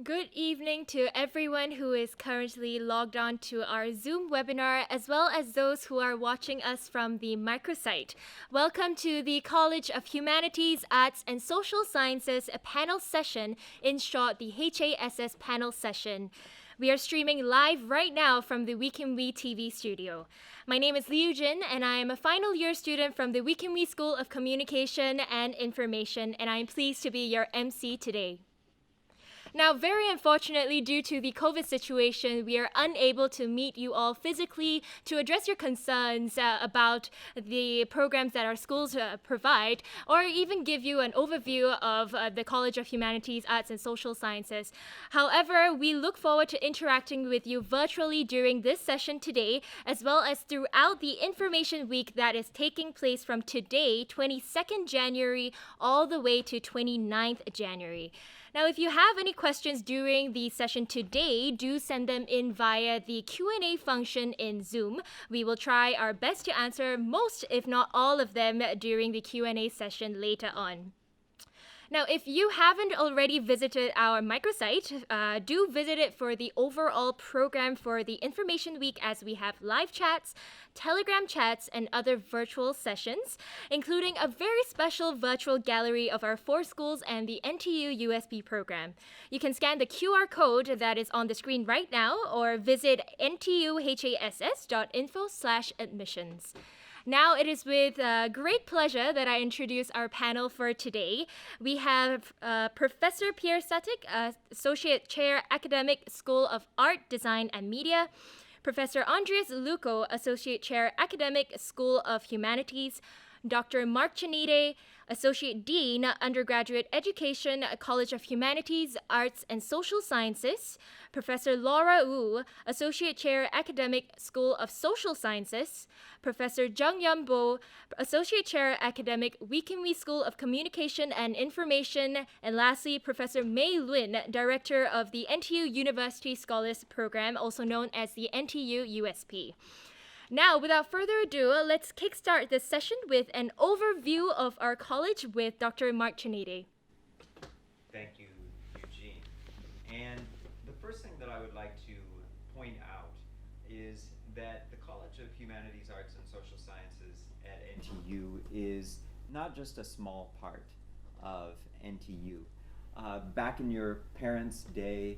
Good evening to everyone who is currently logged on to our Zoom webinar, as well as those who are watching us from the microsite. Welcome to the College of Humanities, Arts and Social Sciences panel session, in short, the HASS panel session. We are streaming live right now from the Wiki TV studio. My name is Liu Jin, and I am a final year student from the Wiki School of Communication and Information, and I am pleased to be your MC today. Now, very unfortunately, due to the COVID situation, we are unable to meet you all physically to address your concerns about the programs that our schools provide, or even give you an overview of the College of Humanities, Arts and Social Sciences. However, we look forward to interacting with you virtually during this session today, as well as throughout the Information Week that is taking place from today, 22nd January, all the way to 29th January. Now, if you have any questions during the session today, do send them in via the Q&A function in Zoom. We will try our best to answer most, if not all of them, during the Q&A session later on. Now, if you haven't already visited our microsite, do visit it for the overall program for the Information Week, as we have live chats, Telegram chats, and other virtual sessions, including a very special virtual gallery of our 4 schools and the NTU USB program. You can scan the QR code that is on the screen right now, or visit ntuhass.info/admissions. Now it is with great pleasure that I introduce our panel for today. We have Professor Pierre Satic, Associate Chair, Academic School of Art, Design and Media, Professor Andreas Luco, Associate Chair, Academic School of Humanities, Dr. Mark Chanide, Associate Dean, Undergraduate Education, College of Humanities, Arts and Social Sciences, Professor Laura Wu, Associate Chair, Academic School of Social Sciences, Professor Jung Yum Bo, Associate Chair, Academic Wiki School of Communication and Information, and lastly, Professor Mei Lin, Director of the NTU University Scholars Program, also known as the NTU USP. Now, without further ado, let's kickstart this session with an overview of our college with Dr. Mark Chanide. Thank you, Eugene. And the first thing that I would like to point out is that the College of Humanities, Arts and Social Sciences at NTU is not just a small part of NTU. Back in your parents' day,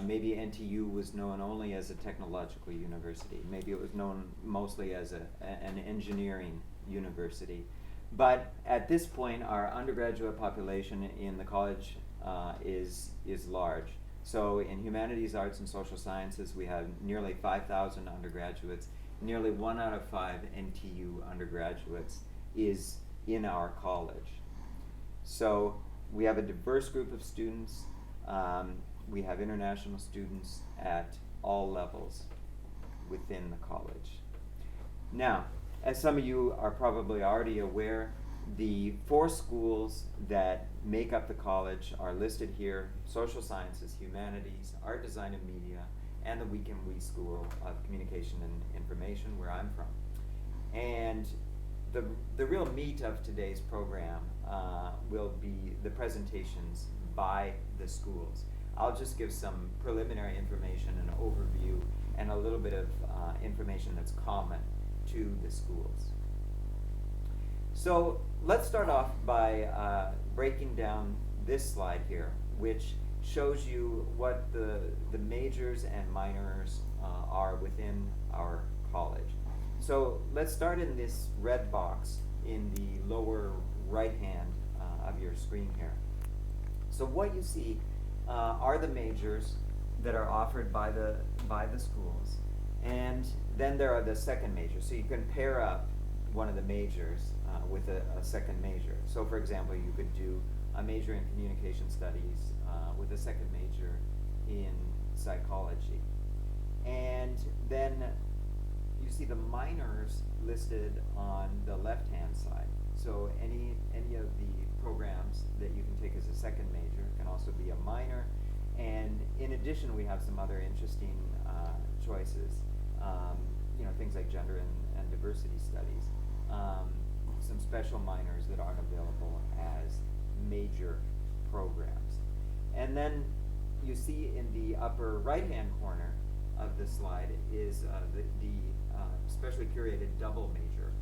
maybe NTU was known only as a technological university. Maybe it was known mostly as an engineering university. But at this point, our undergraduate population in the college is large. So in humanities, arts, and social sciences, we have nearly 5,000 undergraduates. Nearly 1 out of 5 NTU undergraduates is in our college. So we have a diverse group of students. We have international students at all levels within the college. Now, as some of you are probably already aware, the 4 schools that make up the college are listed here: Social Sciences, Humanities, Art, Design and Media, and the Wiki School of Communication and Information, where I'm from. And the real meat of today's program will be the presentations by the schools. I'll just give some preliminary information, an overview, and a little bit of information that's common to the schools. So let's start off by breaking down this slide here, which shows you what the majors and minors are within our college. So let's start in this red box in the lower right hand of your screen here. So what you see are the majors that are offered by the schools, and then there are the second majors. So you can pair up one of the majors with a second major. So for example, you could do a major in communication studies with a second major in psychology. And then you see the minors listed on the left-hand side. So any of the programs that you can take as a second major can also be a minor. And in addition, we have some other interesting choices, things like gender and diversity studies, some special minors that aren't available as major programs. And then you see in the upper right-hand corner of the slide is the specially curated double major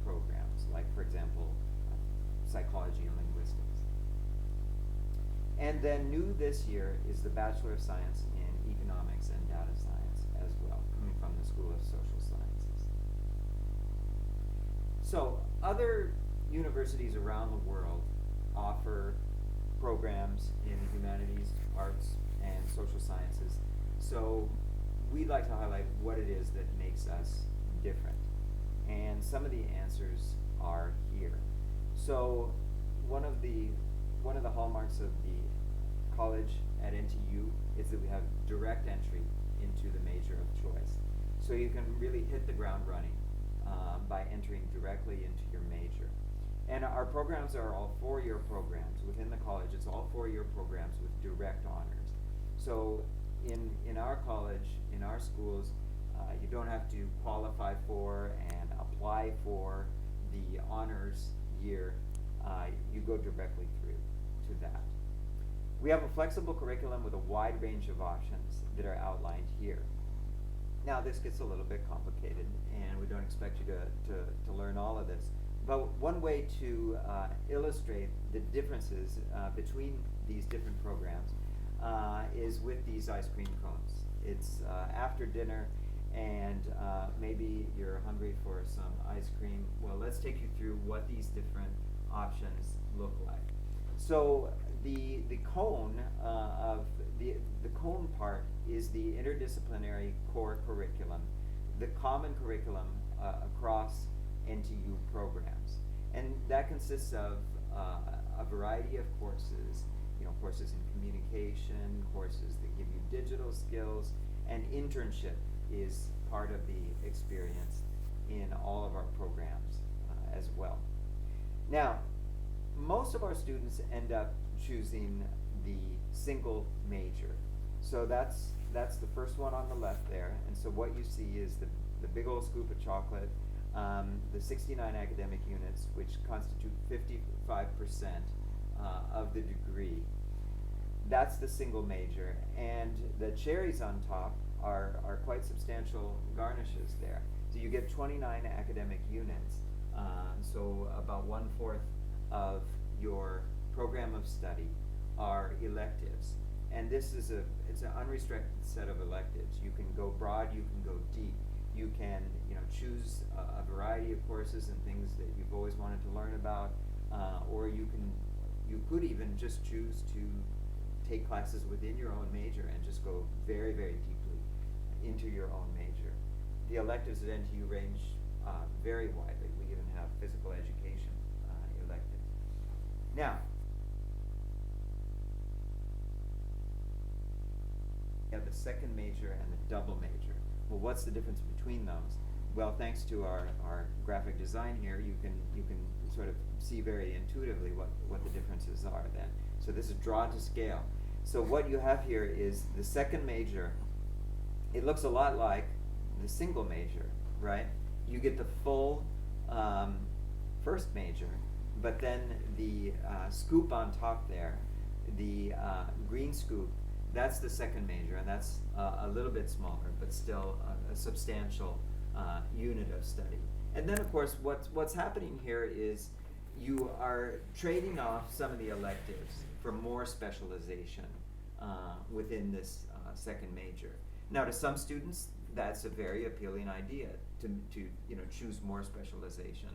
programs, like, for example, psychology and linguistics. And then new this year is the Bachelor of Science in Economics and Data Science as well, coming from the School of Social Sciences. So other universities around the world offer programs in humanities, arts, and social sciences. So we'd like to highlight what it is that makes us different. And some of the answers are here. So one of the hallmarks of the college at NTU is that we have direct entry into the major of choice. So you can really hit the ground running by entering directly into your major. And our programs are all four-year programs. Within the college, it's all four-year programs with direct honors. So in our college, in our schools, you don't have to qualify for and apply for the honors year. You go directly through to that. We have a flexible curriculum with a wide range of options that are outlined here. Now this gets a little bit complicated, and we don't expect you to learn all of this. But one way to illustrate the differences between these different programs is with these ice cream cones. It's after dinner, and maybe you're hungry for some ice cream. Well, let's take you through what these different options look like. So the cone of the cone part is the interdisciplinary core curriculum, the common curriculum across NTU programs, and that consists of a variety of courses. Courses in communication, courses that give you digital skills, and internship is part of the experience in all of our programs as well. Now, most of our students end up choosing the single major. So that's the first one on the left there. And so what you see is the big old scoop of chocolate, the 69 academic units, which constitute 55% of the degree. That's the single major, and the cherries on top are quite substantial garnishes there. So you get 29 academic units, so about 1/4 of your program of study are electives. And this is it's an unrestricted set of electives. You can go broad, you can go deep. You can choose a variety of courses and things that you've always wanted to learn about, or you could even just choose to take classes within your own major and just go very, very deeply into your own major. The electives at NTU range very widely. We even have physical education electives. Now, we have the second major and the double major. Well, what's the difference between those? Well, thanks to our graphic design here, you can sort of see very intuitively what the differences are then. So this is drawn to scale. So what you have here is the second major. It looks a lot like the single major, right? You get the full first major, but then the scoop on top there, the green scoop, that's the second major, and that's a little bit smaller, but still a substantial unit of study. And then, of course, what's happening here is you are trading off some of the electives for more specialization within this second major. Now, to some students, that's a very appealing idea to choose more specialization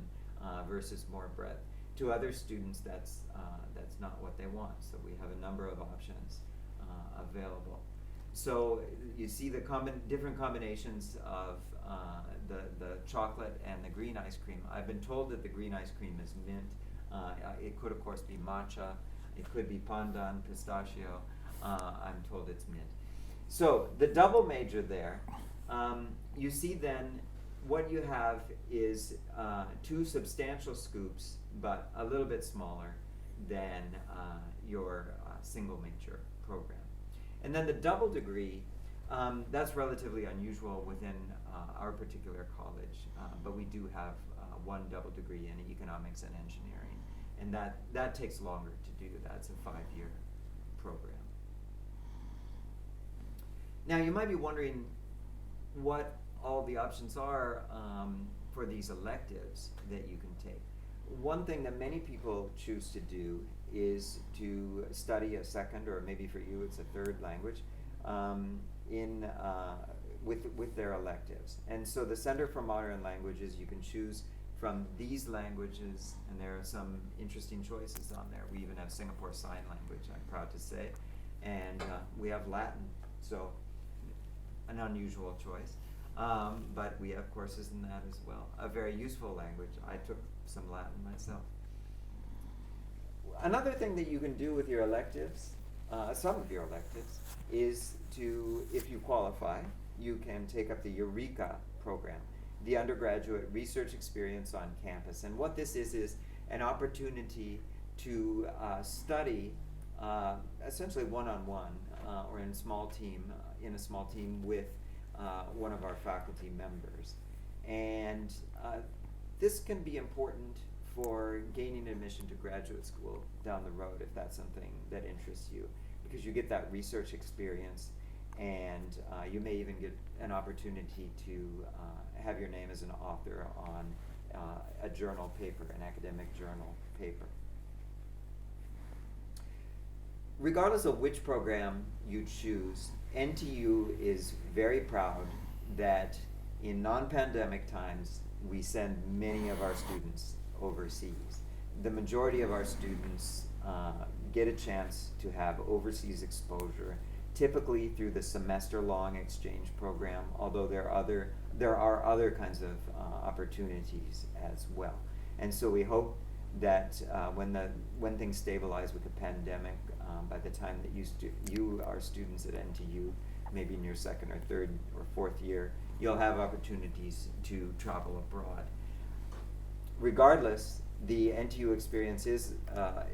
versus more breadth. To other students, that's not what they want. So we have a number of options available. So you see the different combinations of the chocolate and the green ice cream. I've been told that the green ice cream is mint. It could, of course, be matcha. It could be pandan, pistachio. I'm told it's mint. So the double major there, you see then what you have is two substantial scoops, but a little bit smaller than your single major program. And then the double degree, that's relatively unusual within our particular college, but we do have one double degree in economics and engineering, and that takes longer to do. That's a 5-year program. Now you might be wondering what all the options are for these electives that you can take. One thing that many people choose to do is to study a second, or maybe for you it's a third language, with their electives. And so the Center for Modern Languages, you can choose from these languages, and there are some interesting choices on there. We even have Singapore Sign Language, I'm proud to say, and we have Latin, so an unusual choice. But we have courses in that as well. A very useful language. I took some Latin myself. Another thing that you can do with your electives, some of your electives, is to, if you qualify, you can take up the Eureka program, the undergraduate research experience on campus. And what this is an opportunity to study essentially one-on-one or in a small team with one of our faculty members. And this can be important for gaining admission to graduate school down the road if that's something that interests you, because you get that research experience, and you may even get an opportunity to have your name as an author on a journal paper, an academic journal paper. Regardless of which program you choose, NTU is very proud that in non-pandemic times we send many of our students overseas. The majority of our students get a chance to have overseas exposure, typically through the semester-long exchange program, although there are other kinds of opportunities as well. And so we hope that when things stabilize with the pandemic, by the time that you are students at NTU, maybe in your second or third or fourth year, you'll have opportunities to travel abroad. Regardless, the NTU experience is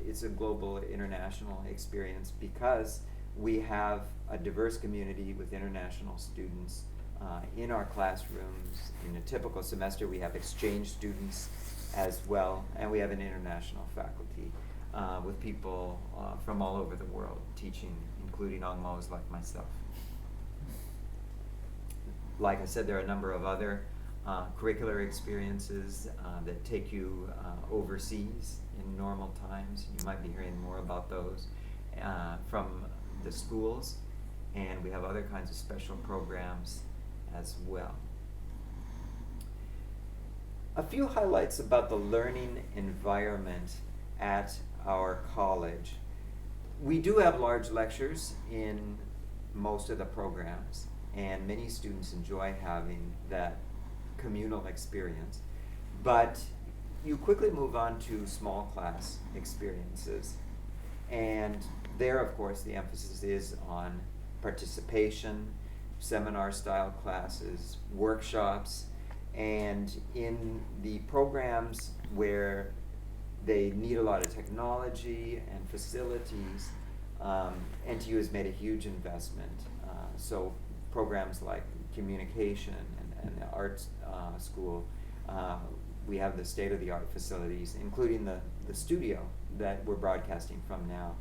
it's a global international experience because we have a diverse community with international students in our classrooms. In a typical semester, we have exchange students as well, and we have an international faculty with people from all over the world teaching, including Angmos like myself. Like I said, there are a number of other curricular experiences that take you overseas in normal times. You might be hearing more about those from the schools, and we have other kinds of special programs as well. A few highlights about the learning environment at our college. We do have large lectures in most of the programs, and many students enjoy having that communal experience. But you quickly move on to small class experiences. And there, of course, the emphasis is on participation, seminar-style classes, workshops, and in the programs where they need a lot of technology and facilities, NTU has made a huge investment. So programs like communication and the arts school, we have the state-of-the-art facilities, including the studio that we're broadcasting from now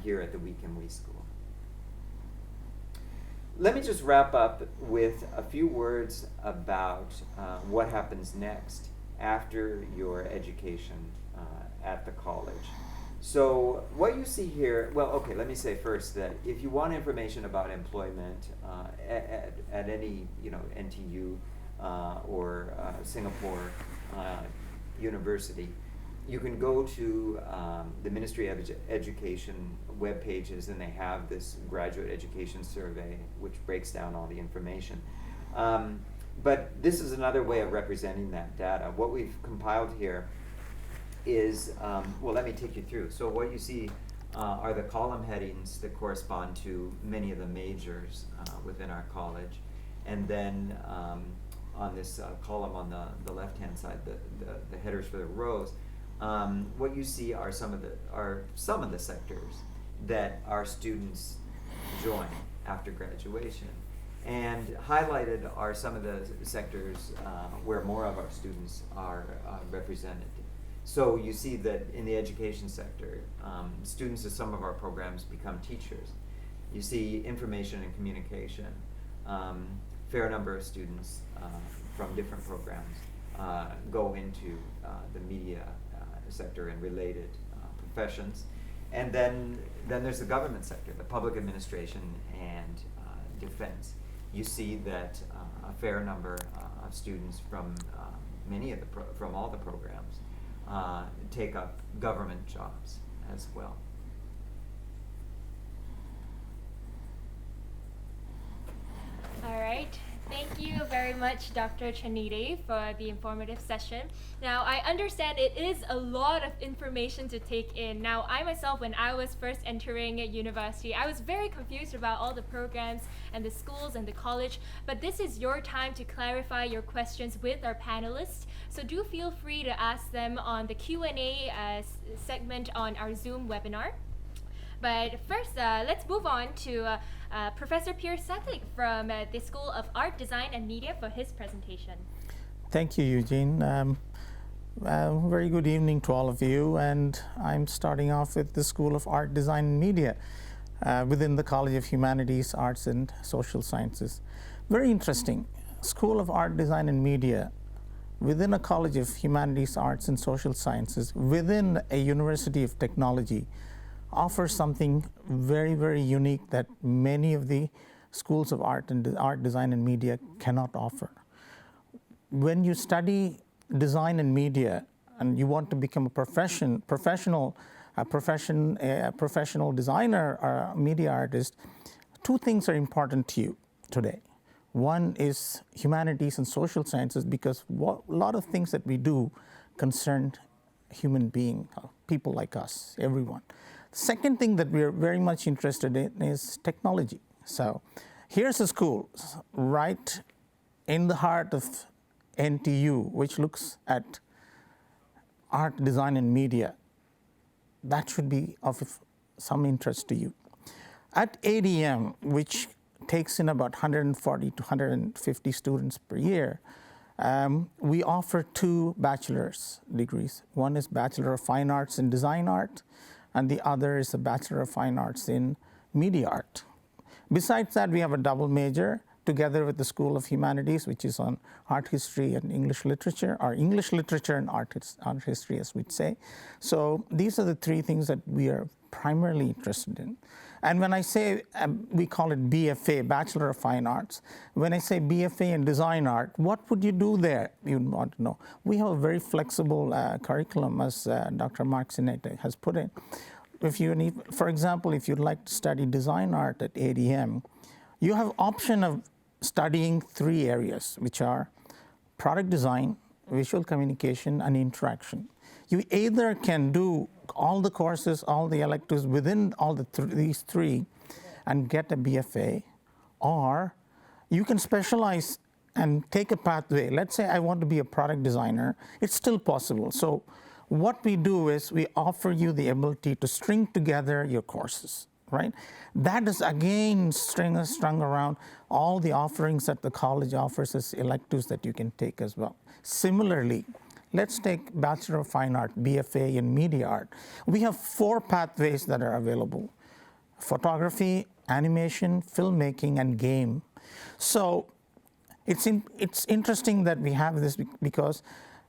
here at the Wiki School. Let me just wrap up with a few words about what happens next after your education at the college. So what you see here, well, okay, let me say first that if you want information about employment at any, NTU or Singapore University, you can go to the Ministry of Education web pages, and they have this graduate education survey which breaks down all the information. But this is another way of representing that data. What we've compiled here is, well, let me take you through. So what you see are the column headings that correspond to many of the majors within our college. And then on this column on the left-hand side, the headers for the rows, what you see are some of the sectors that our students join after graduation. And highlighted are some of the sectors where more of our students are represented. So you see that in the education sector, students of some of our programs become teachers. You see information and communication. Fair number of students from different programs go into the media sector and related professions. And then there's the government sector, the public administration and defense. You see that a fair number of students from from all the programs take up government jobs as well. All right. Thank you very much, Dr. Chanide, for the informative session. Now, I understand it is a lot of information to take in. Now, I myself, when I was first entering university, I was very confused about all the programs and the schools and the college, but this is your time to clarify your questions with our panelists. So do feel free to ask them on the Q&A segment on our Zoom webinar. But first, let's move on to Professor Pierce Sattlik from the School of Art, Design and Media for his presentation. Thank you, Eugene. Very good evening to all of you. And I'm starting off with the School of Art, Design and Media within the College of Humanities, Arts and Social Sciences. Very interesting. School of Art, Design and Media within a College of Humanities, Arts and Social Sciences, within a University of Technology, offers something very, very unique that many of the schools of art, design, and media cannot offer. When you study design and media, and you want to become a professional designer or a media artist, two things are important to you today. One is humanities and social sciences, because a lot of things that we do concern human beings, people like us, everyone. Second thing that we're very much interested in is technology. So here's a school right in the heart of NTU, which looks at art, design, and media. That should be of some interest to you. At ADM, which takes in about 140 to 150 students per year, we offer two bachelor's degrees. One is Bachelor of Fine Arts in Design Art, and the other is a Bachelor of Fine Arts in Media Art. Besides that, we have a double major together with the School of Humanities, which is on art history and English literature, or English literature and art history, as we'd say. So these are the three things that we are primarily interested in. And when I say, we call it BFA, Bachelor of Fine Arts. When I say BFA in Design Art, what would you do there? You'd want to know. We have a very flexible curriculum, as Dr. Mark Sinete has put in. If you need, for example, if you'd like to study Design Art at ADM, you have option of studying three areas, which are product design, visual communication, and interaction. You either can do all the courses, all the electives within all these three and get a BFA, or you can specialize and take a pathway. Let's say I want to be a product designer. It's still possible. So what we do is we offer you the ability to string together your courses, right? That is, again, strung around all the offerings that the college offers as electives that you can take as well. Similarly, let's take Bachelor of Fine Art, BFA in Media Art. We have 4 pathways that are available: photography, animation, filmmaking, and game. So it's interesting that we have this, because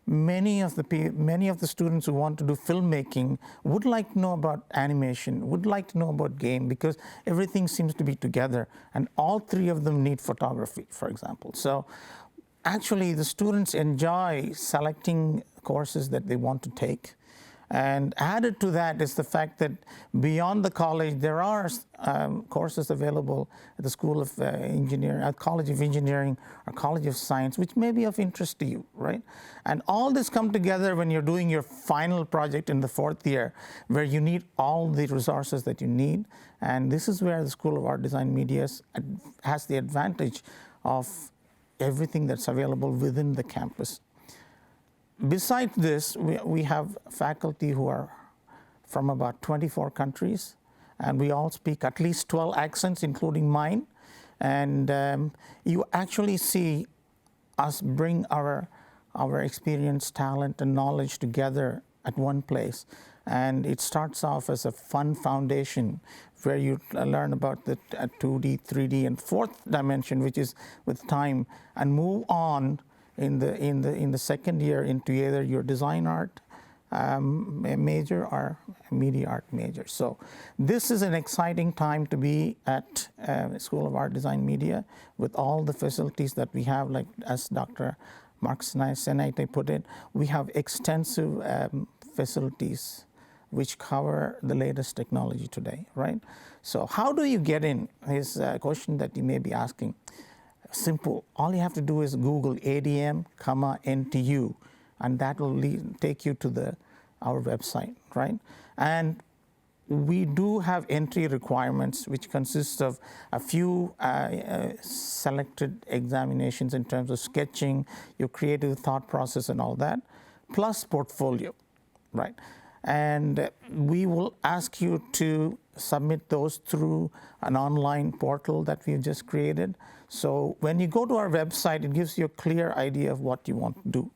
many of the students who want to do filmmaking would like to know about animation, would like to know about game, because everything seems to be together, and all 3 of them need photography, for example. So actually, the students enjoy selecting courses that they want to take. And added to that is the fact that beyond the college, there are courses available at the School of Engineering, at College of Engineering, or College of Science, which may be of interest to you, right? And all this come together when you're doing your final project in the 4th year, where you need all the resources that you need. And this is where the School of Art, Design, Media has the advantage of everything that's available within the campus. Besides this, we have faculty who are from about 24 countries, and we all speak at least 12 accents, including mine. And you actually see us bring our experience, talent, and knowledge together at one place. And it starts off as a fun foundation where you learn about the 2D, 3D, and fourth dimension, which is with time, and move on in the second year into either your design art major or media art major. So this is an exciting time to be at School of Art, Design, Media with all the facilities that we have, like as Dr. Mark Senaite put it, we have extensive facilities which cover the latest technology today, right? So how do you get in is a question that you may be asking. Simple. All you have to do is Google ADM, NTU, and that will take you to our website, right? And we do have entry requirements, which consist of a few selected examinations in terms of sketching, your creative thought process and all that, plus portfolio, right? And we will ask you to submit those through an online portal that we've just created. So when you go to our website, it gives you a clear idea of what you want to do.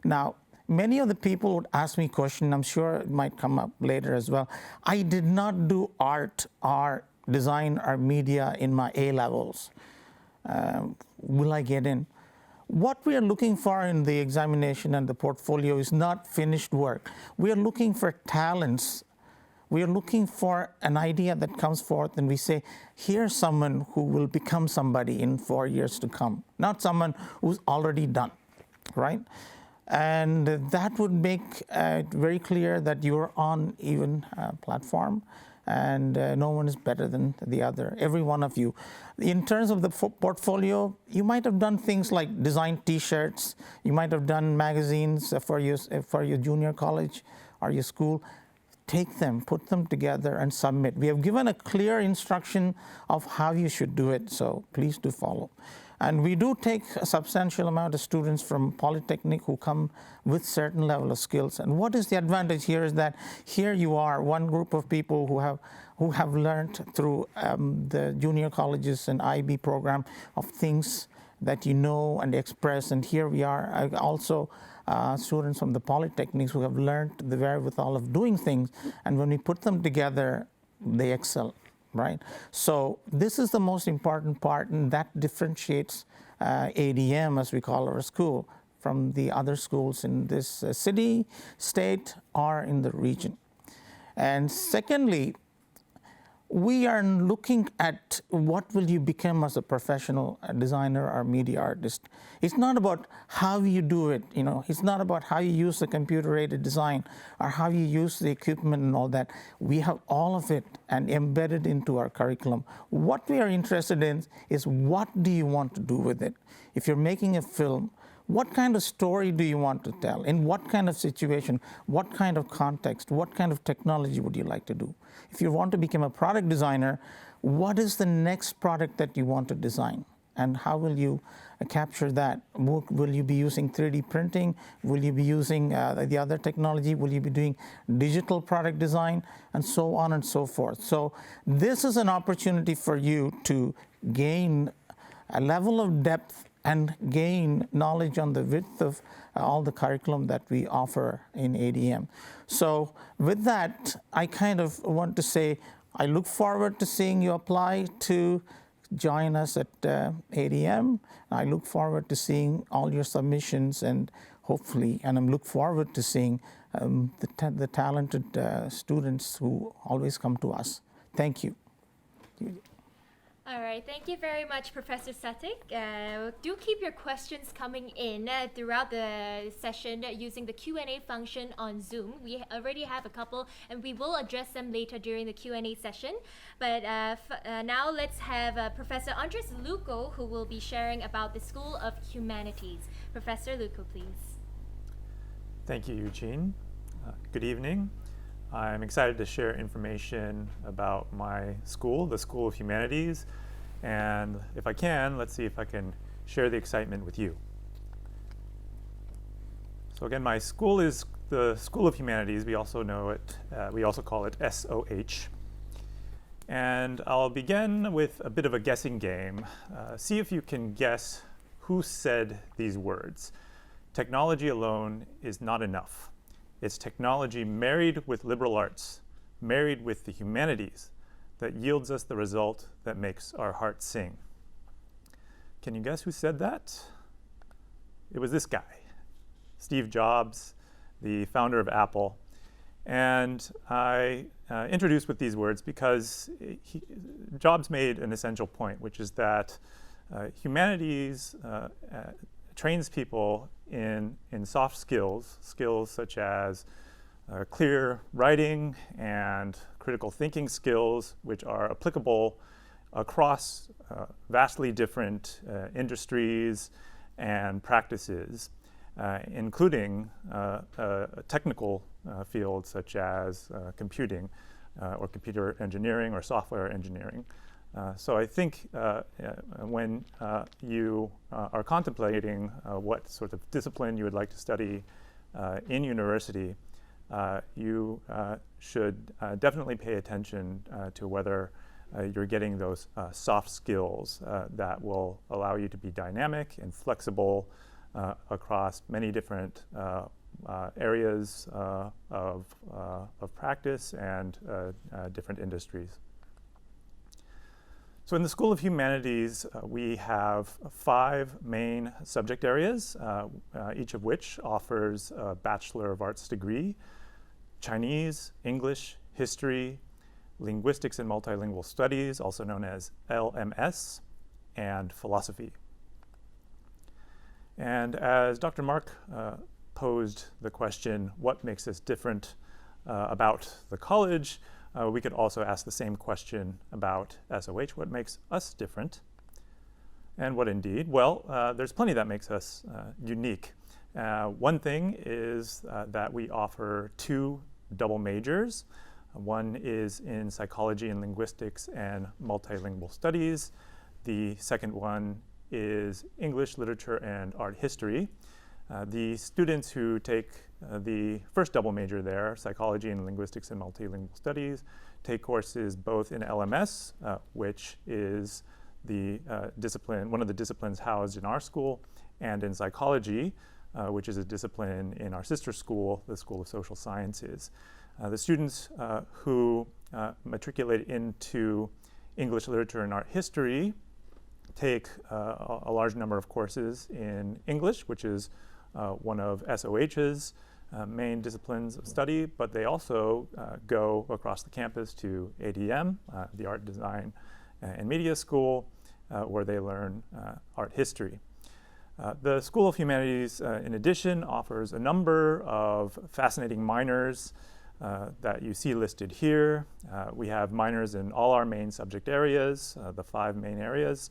Now, many of the people would ask me a question, I'm sure it might come up later as well. I did not do art or design or media in my A-levels. Will I get in? What we are looking for in the examination and the portfolio is not finished work. We are looking for talents. We are looking for an idea that comes forth and we say, here's someone who will become somebody in 4 years to come, not someone who's already done, right? And that would make it very clear that you're on even platform, and no one is better than the other, every one of you. In terms of the portfolio, you might have done things like design T-shirts, you might have done magazines for your junior college or your school. Take them, put them together, and submit. We have given a clear instruction of how you should do it, so please do follow. And we do take a substantial amount of students from Polytechnic who come with certain level of skills. And what is the advantage here is that here you are, one group of people who have learned through the junior colleges and IB program of things that you know and express. And here we are also students from the Polytechnics who have learned the wherewithal of doing things. And when we put them together, they excel. Right? So this is the most important part, and that differentiates ADM, as we call our school, from the other schools in this city, state, or in the region. And secondly, we are looking at what will you become as a professional designer or media artist. It's not about how you do it, it's not about how you use the computer-aided design or how you use the equipment and all that. We have all of it and embedded into our curriculum. What we are interested in is what do you want to do with it? If you're making a film, what kind of story do you want to tell? In what kind of situation? What kind of context? What kind of technology would you like to do? If you want to become a product designer, what is the next product that you want to design? And how will you capture that? Will you be using 3D printing? Will you be using the other technology? Will you be doing digital product design? And so on and so forth. So this is an opportunity for you to gain a level of depth and gain knowledge on the width of all the curriculum that we offer in ADM. So with that, I kind of want to say, I look forward to seeing you apply to join us at ADM. I look forward to seeing all your submissions and hopefully, and I look forward to seeing the talented students who always come to us. Thank you. All right, thank you very much, Professor Satik. Do keep your questions coming in throughout the session using the Q&A function on Zoom. We already have a couple, and we will address them later during the Q&A session. But now let's have Professor Andres Luco, who will be sharing about the School of Humanities. Professor Luco, please. Thank you, Eugene. Good evening. I'm excited to share information about my school, the School of Humanities, and if I can, let's see if I can share the excitement with you. So again, my school is the School of Humanities. We also call it SOH. And I'll begin with a bit of a guessing game. See if you can guess who said these words. Technology alone is not enough. It's technology married with liberal arts, married with the humanities, that yields us the result that makes our hearts sing. Can you guess who said that? It was this guy, Steve Jobs, the founder of Apple. And I introduced with these words because Jobs made an essential point, which is that humanities trains people in soft skills such as clear writing and critical thinking skills, which are applicable across vastly different industries and practices, including technical fields such as computing or computer engineering or software engineering. So I think when you are contemplating what sort of discipline you would like to study in university, you should definitely pay attention to whether you're getting those soft skills that will allow you to be dynamic and flexible across many different areas of practice and different industries. So in the School of Humanities, we have 5 main subject areas, each of which offers a Bachelor of Arts degree: Chinese, English, History, Linguistics and Multilingual Studies, also known as LMS, and Philosophy. And as Dr. Mark posed the question, what makes us different about the college, we could also ask the same question about SOH, what makes us different? And what indeed? Well, there's plenty that makes us unique. One thing is that we offer 2 double majors. One is in psychology and linguistics and multilingual studies. The second one is English, literature, and art history. The students who take the first double major there, psychology and linguistics and multilingual studies, take courses both in LMS, which is the discipline, one of the disciplines housed in our school, and in psychology, which is a discipline in our sister school, the School of Social Sciences. The students who matriculate into English, literature, and art history take a large number of courses in English, which is one of SOH's main disciplines of study, but they also go across the campus to ADM, the Art Design and Media School, where they learn art history. The School of Humanities, in addition, offers a number of fascinating minors that you see listed here. We have minors in all our main subject areas, the 5 main areas,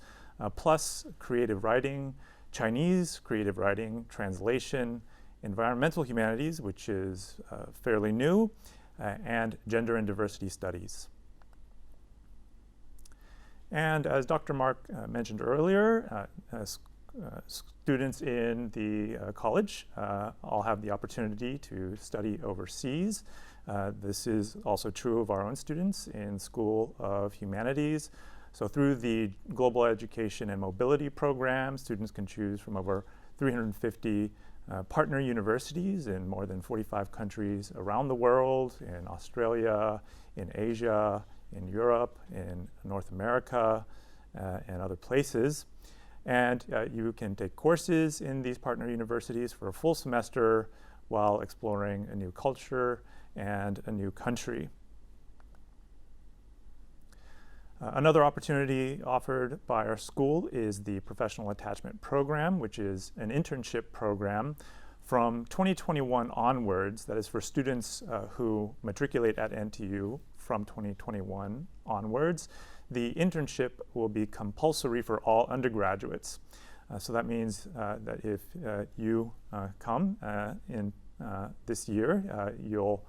plus creative writing, Chinese, creative writing, translation, environmental humanities, which is fairly new, and gender and diversity studies. And as Dr. Mark mentioned earlier, students in the college all have the opportunity to study overseas. This is also true of our own students in School of Humanities. So through the Global Education and Mobility Program, students can choose from over 350 partner universities in more than 45 countries around the world, in Australia, in Asia, in Europe, in North America, and other places. And you can take courses in these partner universities for a full semester while exploring a new culture and a new country. Another opportunity offered by our school is the Professional Attachment Program, which is an internship program from 2021 onwards. That is for students who matriculate at NTU from 2021 onwards. The internship will be compulsory for all undergraduates. So that means that if you come in this year, you'll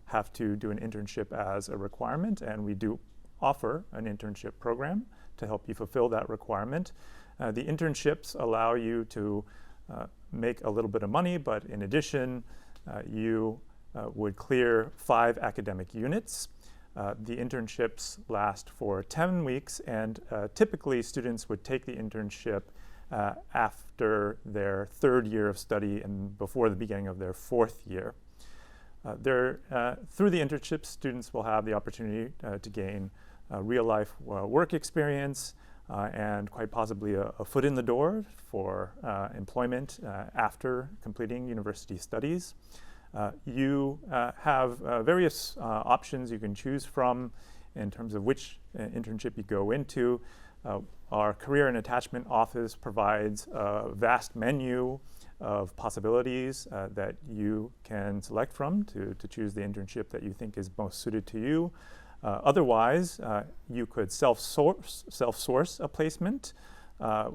have to do an internship as a requirement, and we do offer an internship program to help you fulfill that requirement. The internships allow you to make a little bit of money, but in addition, you would clear 5 academic units. The internships last for 10 weeks, and typically students would take the internship after their 3rd year of study and before the beginning of their 4th year. Through the internships, students will have the opportunity to gain real-life work experience and quite possibly a foot in the door for employment after completing university studies. You have various options you can choose from in terms of which internship you go into. Our Career and Attachment Office provides a vast menu of possibilities that you can select from to choose the internship that you think is most suited to you. Otherwise, you could self-source a placement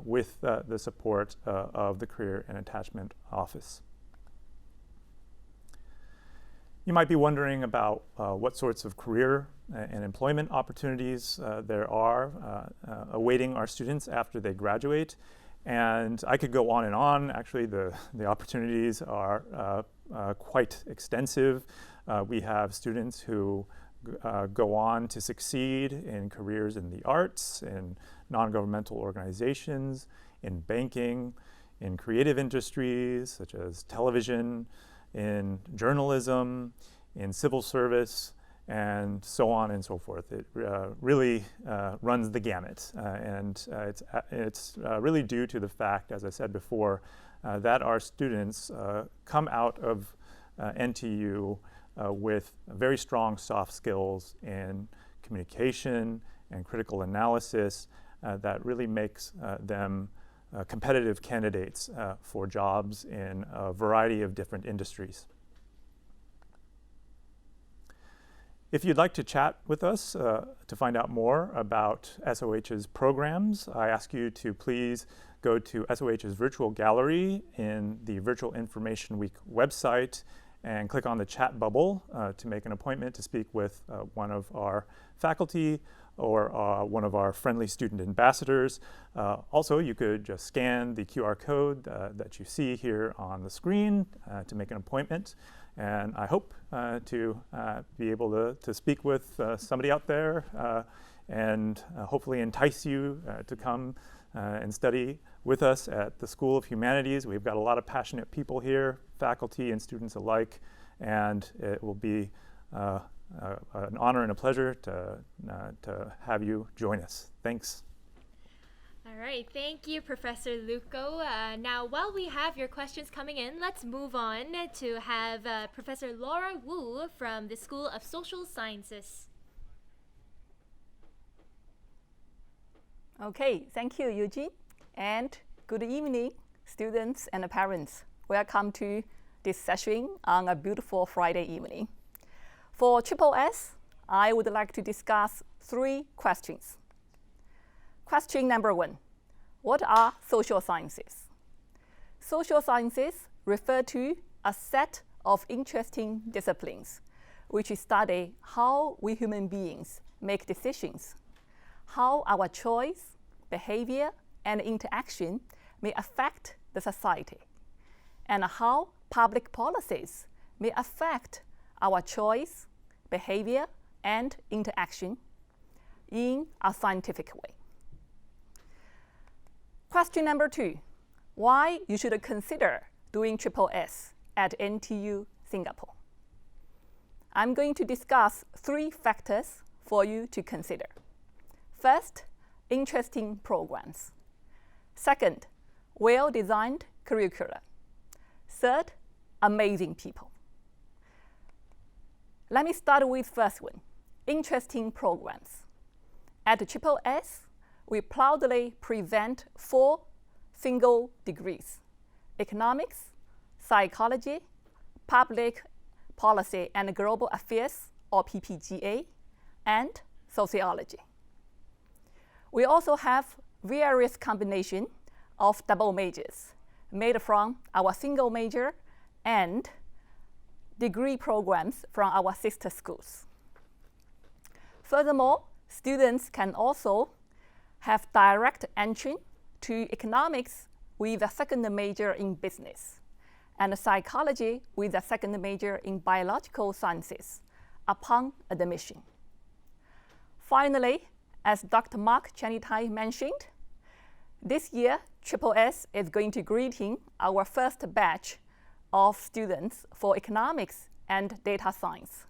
with the support of the Career and Attachment Office. You might be wondering about what sorts of career and employment opportunities there are awaiting our students after they graduate. And I could go on and on. Actually, the opportunities are quite extensive. We have students who go on to succeed in careers in the arts, in non-governmental organizations, in banking, in creative industries such as television, in journalism, in civil service, and so on and so forth. It really runs the gamut, and it's really due to the fact, as I said before, that our students come out of NTU with very strong soft skills in communication and critical analysis that really makes them competitive candidates for jobs in a variety of different industries. If you'd like to chat with us to find out more about SOH's programs, I ask you to please go to SOH's virtual gallery in the Virtual Information Week website and click on the chat bubble to make an appointment to speak with one of our faculty or one of our friendly student ambassadors. Also, you could just scan the QR code that you see here on the screen to make an appointment. And I hope to be able to speak with somebody out there and hopefully entice you to come and study with us at the School of Humanities. We've got a lot of passionate people here, faculty and students alike, and it will be an honor and a pleasure to have you join us. Thanks. All right, thank you, Professor Luco. Now, while we have your questions coming in, let's move on to have Professor Laura Wu from the School of Social Sciences. Okay, thank you, Eugene. And good evening, students and parents. Welcome to this session on a beautiful Friday evening. For SSS, I would like to discuss 3 questions. Question number 1, what are social sciences? Social sciences refer to a set of interesting disciplines which study how we human beings make decisions, how our choice, behavior, and interaction may affect the society, and how public policies may affect our choice, behavior, and interaction in a scientific way. Question number 2, why you should consider doing SSS at NTU Singapore. I'm going to discuss 3 factors for you to consider. First, interesting programs. Second, well-designed curricula. Third, amazing people. Let me start with first one, interesting programs. At SSS, we proudly present 4 single degrees: economics, psychology, public policy and global affairs, or Ppga, and sociology. We also have various combinations of double majors made from our single major and degree programs from our sister schools. Furthermore, students can also have direct entry to economics with a second major in business, and psychology with a second major in biological sciences upon admission. Finally, as Dr. Mark Chanitai mentioned, this year SSS is going to greeting our first batch of students for economics and data science.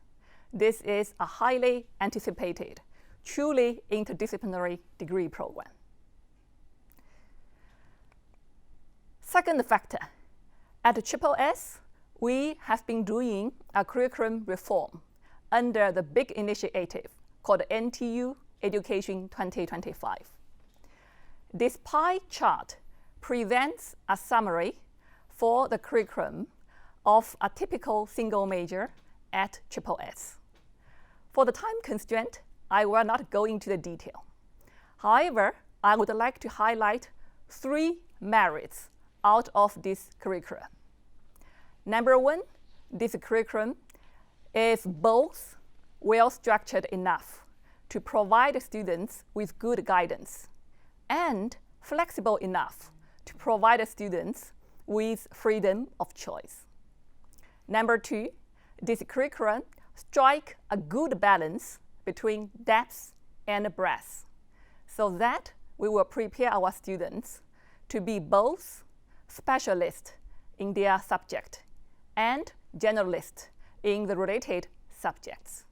This is a highly anticipated, truly interdisciplinary degree program. Second factor, at HSS, we have been doing a curriculum reform under the big initiative called NTU Education 2025. This pie chart presents a summary for the curriculum of a typical single major at HSS. For the time constraint, I will not go into the detail. However, I would like to highlight 3 merits out of this curriculum. Number 1, this curriculum is both well-structured enough to provide students with good guidance and flexible enough to provide students with freedom of choice. Number 2, this curriculum strikes a good balance between depth and breadth so that we will prepare our students to be both specialists in their subject and generalists in the related subjects.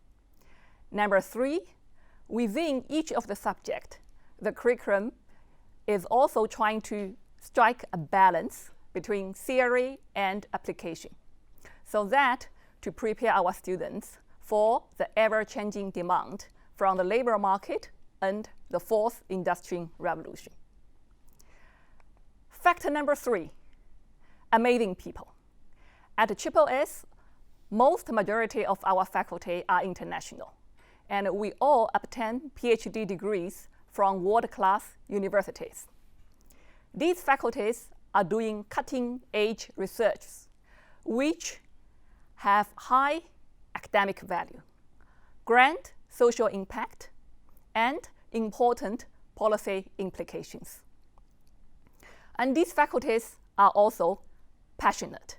Number 3, within each of the subjects, the curriculum is also trying to strike a balance between theory and application so that to prepare our students for the ever-changing demand from the labor market and the 4th industrial revolution. Factor number 3, amazing people. At HSS, most majority of our faculty are international, and we all obtain PhD degrees from world-class universities. These faculties are doing cutting-edge research, which have high academic value, grand social impact, and important policy implications. And these faculties are also passionate,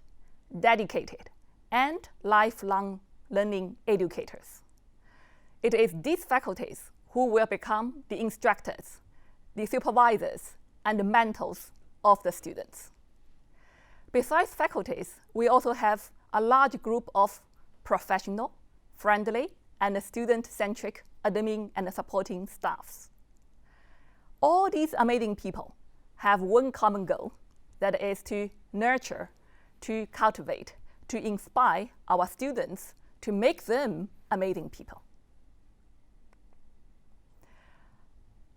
dedicated, and lifelong learning educators. It is these faculties who will become the instructors, the supervisors, and the mentors of the students. Besides faculties, we also have a large group of professional, friendly, and student-centric admin and supporting staffs. All these amazing people have one common goal, that is to nurture, to cultivate, to inspire our students to make them amazing people.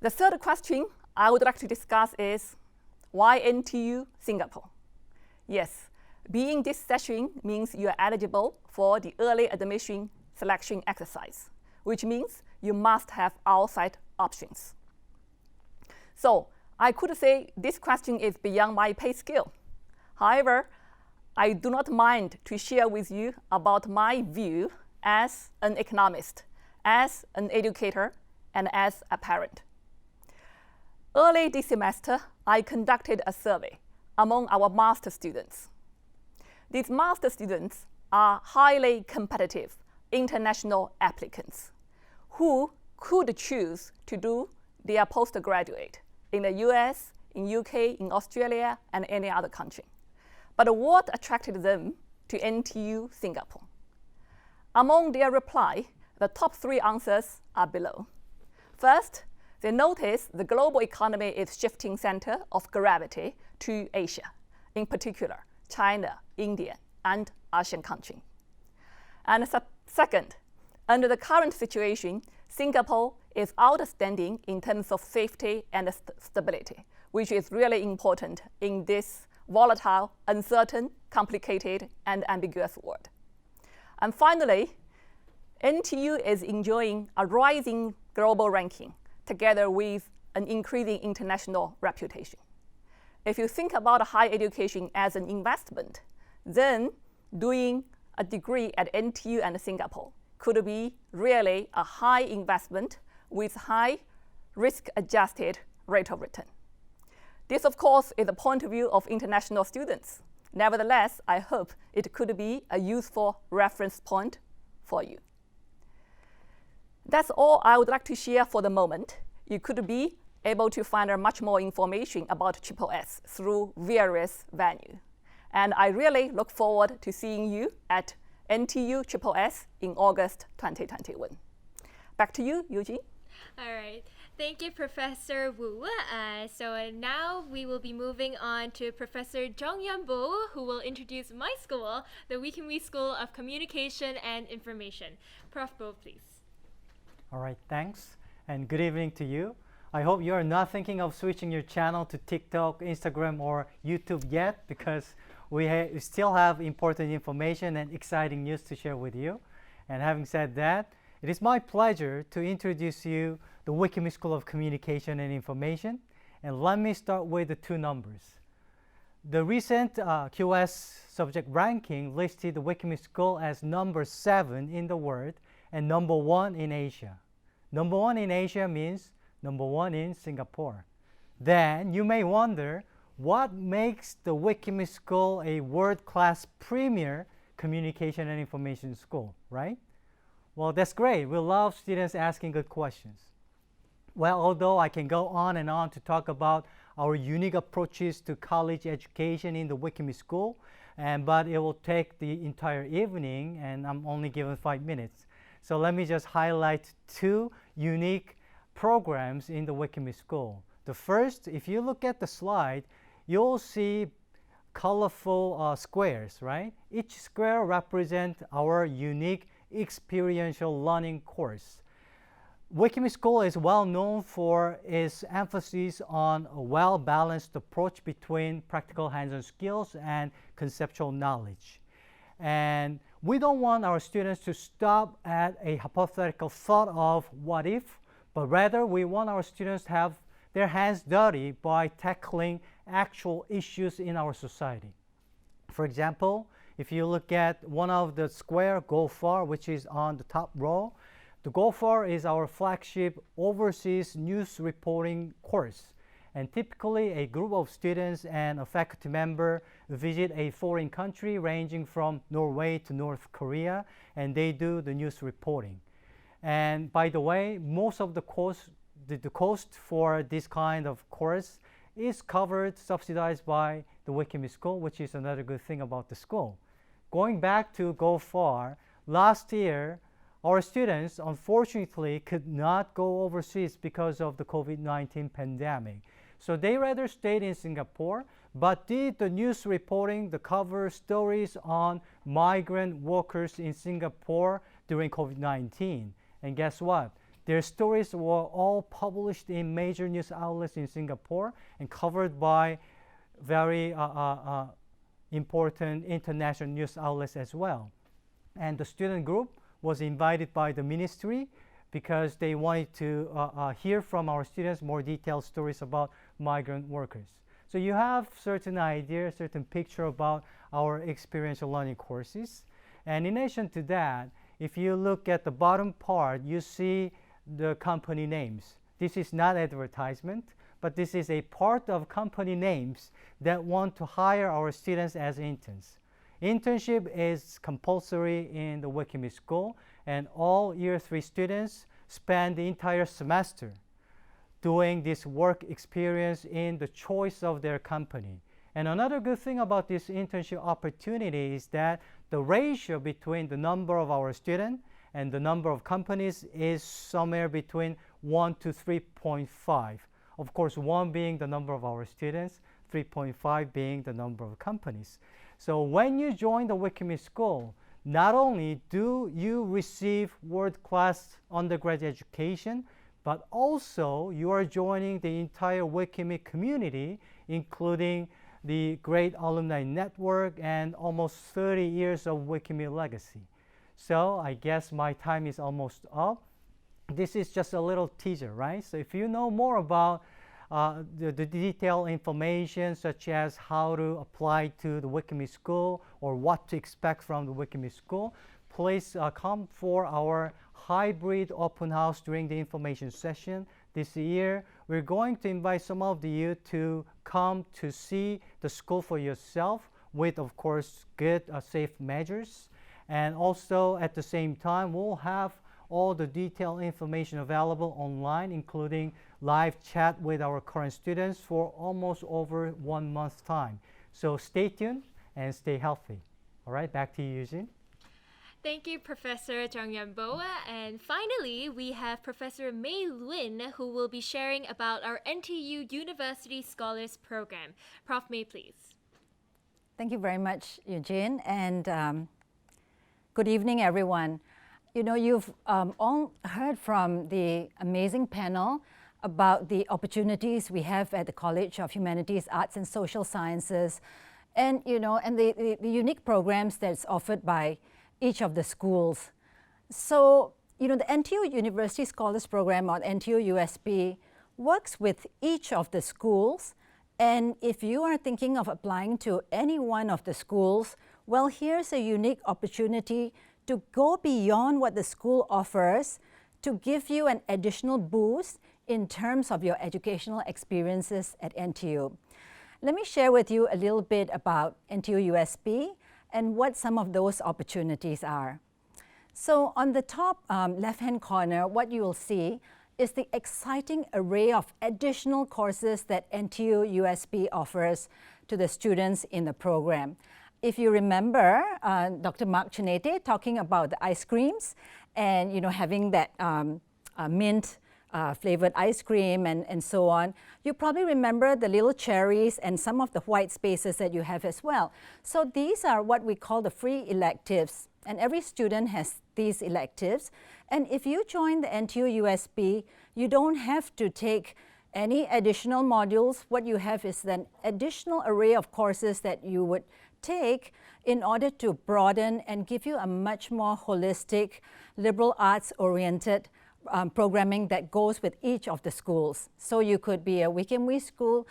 The third question I would like to discuss is, why NTU Singapore? Yes, being this session means you are eligible for the early admission selection exercise, which means you must have outside options. So I could say this question is beyond my pay scale. However, I do not mind to share with you about my view as an economist, as an educator, and as a parent. Early this semester, I conducted a survey among our master students. These master students are highly competitive international applicants who could choose to do their postgraduate in the US, in UK, in Australia, and any other country. But what attracted them to NTU Singapore? Among their reply, the top 3 answers are below. First, they notice the global economy is shifting center of gravity to Asia, in particular China, India, and Asian countries. And second, under the current situation, Singapore is outstanding in terms of safety and stability, which is really important in this volatile, uncertain, complicated, and ambiguous world. And finally, NTU is enjoying a rising global ranking together with an increasing international reputation. If you think about higher education as an investment, then doing a degree at NTU and Singapore could be really a high investment with high risk-adjusted rate of return. This, of course, is the point of view of international students. Nevertheless, I hope it could be a useful reference point for you. That's all I would like to share for the moment. You could be able to find much more information about HSS through various venues. And I really look forward to seeing you at NTU SSS in August 2021. Back to you, Eugene. All right. Thank you, Professor Wu. So now we will be moving on to Professor Jong Yun-bo, who will introduce my school, the Wiki School of Communication and Information. Prof. Bo, please. All right, thanks, and good evening to you. I hope you are not thinking of switching your channel to TikTok, Instagram, or YouTube yet, because we still have important information and exciting news to share with you. And having said that, it is my pleasure to introduce you the Wiki School of Communication and Information. And let me start with the two numbers. The recent QS subject ranking listed the Wiki School as number 7 in the world and number 1 in Asia. Number 1 in Asia means number 1 in Singapore. Then you may wonder, what makes the Wiki School a world-class premier communication and information school, right? Well, that's great. We love students asking good questions. Well, although I can go on and on to talk about our unique approaches to college education in the Wiki School, but it will take the entire evening, and I'm only given 5 minutes. So let me just highlight 2 unique programs in the Wiki School. The first, if you look at the slide, you'll see colorful squares, right? Each square represents our unique experiential learning course. Wiki School is well known for its emphasis on a well-balanced approach between practical hands-on skills and conceptual knowledge. And we don't want our students to stop at a hypothetical thought of what if, but rather we want our students to have their hands dirty by tackling actual issues in our society. For example, if you look at one of the square, Go Far, which is on the top row, the Go Far is our flagship overseas news reporting course. And typically, a group of students and a faculty member visit a foreign country ranging from Norway to North Korea, and they do the news reporting. And by the way, most of the cost for this kind of course is covered, subsidized by the Wiki School, which is another good thing about the school. Going back to Go Far, last year, our students unfortunately could not go overseas because of the COVID-19 pandemic. So they rather stayed in Singapore, but did the news reporting, the cover stories on migrant workers in Singapore during COVID-19. And guess what? Their stories were all published in major news outlets in Singapore and covered by very important international news outlets as well. And the student group was invited by the ministry because they wanted to hear from our students more detailed stories about migrant workers. So you have certain idea, certain picture about our experiential learning courses. And in addition to that, if you look at the bottom part, you see the company names. This is not advertisement, but this is a part of company names that want to hire our students as interns. Internship is compulsory in the Wiki School, and all Year 3 students spend the entire semester doing this work experience in the choice of their company. And another good thing about this internship opportunity is that the ratio between the number of our students and the number of companies is somewhere between 1 to 3.5. Of course, 1 being the number of our students, 3.5 being the number of companies. So when you join the Wiki School, not only do you receive world-class undergraduate education, but also you are joining the entire Wiki community, including the great alumni network and almost 30 years of Wiki legacy. So I guess my time is almost up. This is just a little teaser, right? So if you know more about the detailed information, such as how to apply to the Wiki School or what to expect from the Wiki School, please come for our hybrid open house during the information session. This year, we're going to invite some of you to come to see the school for yourself with, of course, good safe measures. And also, at the same time, we'll have all the detailed information available online, including live chat with our current students for almost over 1 month's time. So stay tuned and stay healthy. All right, back to you, Eugene. Thank you, Professor Chang Yamboa. And finally, we have Professor Mei Lin, who will be sharing about our NTU University Scholars Program. Prof. Mei, please. Thank you very much, Eugene, and good evening, everyone. You know, you've all heard from the amazing panel about the opportunities we have at the College of Humanities, Arts and Social Sciences, and the unique programs that's offered by each of the schools. So, the NTU University Scholars Program, or NTU USB, works with each of the schools. And if you are thinking of applying to any one of the schools, well, here's a unique opportunity to go beyond what the school offers to give you an additional boost in terms of your educational experiences at NTU. Let me share with you a little bit about NTU USB and what some of those opportunities are. So on the top left-hand corner, what you will see is the exciting array of additional courses that NTU USB offers to the students in the program. If you remember Dr. Mark Chinete talking about the ice creams and having that mint flavored ice cream and so on, you probably remember the little cherries and some of the white spaces that you have as well. So these are what we call the free electives, and every student has these electives. And if you join the NTU USB, you don't have to take any additional modules. What you have is an additional array of courses that you would take in order to broaden and give you a much more holistic, liberal arts-oriented programming that goes with each of the schools. So you could be a Wiki school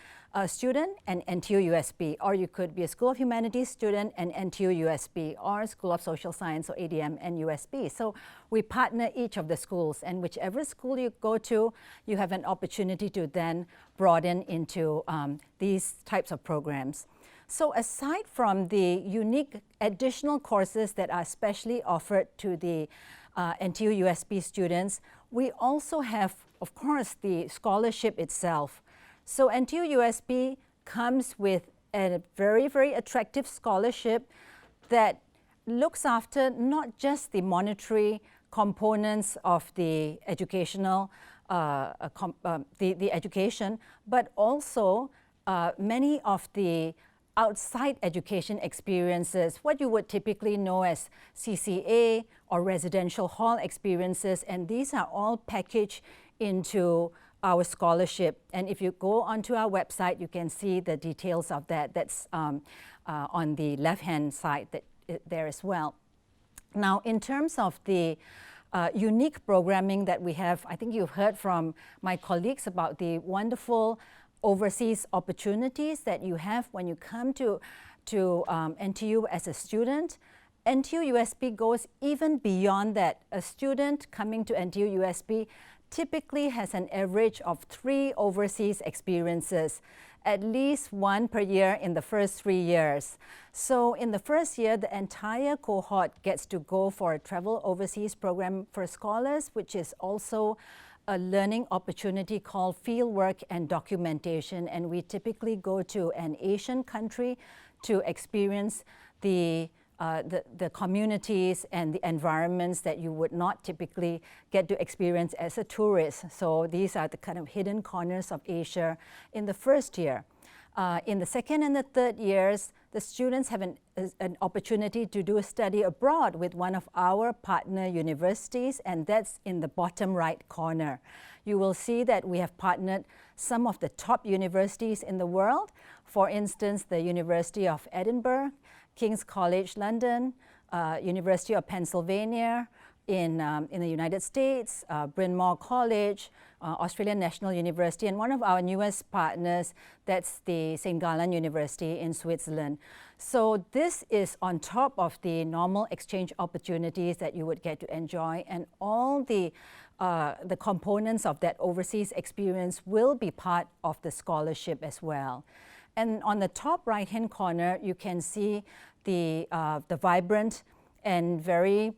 student and NTU USB, or you could be a School of Humanities student and NTU USB, or School of Social Science or ADM and USB. So we partner each of the schools, and whichever school you go to, you have an opportunity to then broaden into these types of programs. So aside from the unique additional courses that are specially offered to the NTU USB students, we also have, of course, the scholarship itself. So NTU USB comes with a very, very attractive scholarship that looks after not just the monetary components of the educational, the education, but also many of the outside education experiences, what you would typically know as CCA or residential hall experiences, and these are all packaged into our scholarship. And if you go onto our website, you can see the details of that. That's on the left-hand side there as well. Now, in terms of the unique programming that we have, I think you've heard from my colleagues about the wonderful overseas opportunities that you have when you come to NTU as a student. NTU USB goes even beyond that. A student coming to NTU USB typically has an average of 3 overseas experiences, at least 1 per year in the first 3 years. So in the first year, the entire cohort gets to go for a travel overseas program for scholars, which is also a learning opportunity called fieldwork and documentation, and we typically go to an Asian country to experience the communities and the environments that you would not typically get to experience as a tourist. So these are the kind of hidden corners of Asia in the first year. In the second and the third years, the students have an opportunity to do a study abroad with one of our partner universities, and that's in the bottom right corner. You will see that we have partnered some of the top universities in the world. For instance, the University of Edinburgh, King's College London, University of Pennsylvania in the United States, Bryn Mawr College, Australian National University, and one of our newest partners, that's the St. Gallen University in Switzerland. So this is on top of the normal exchange opportunities that you would get to enjoy, and all the components of that overseas experience will be part of the scholarship as well. And on the top right-hand corner, you can see the vibrant and very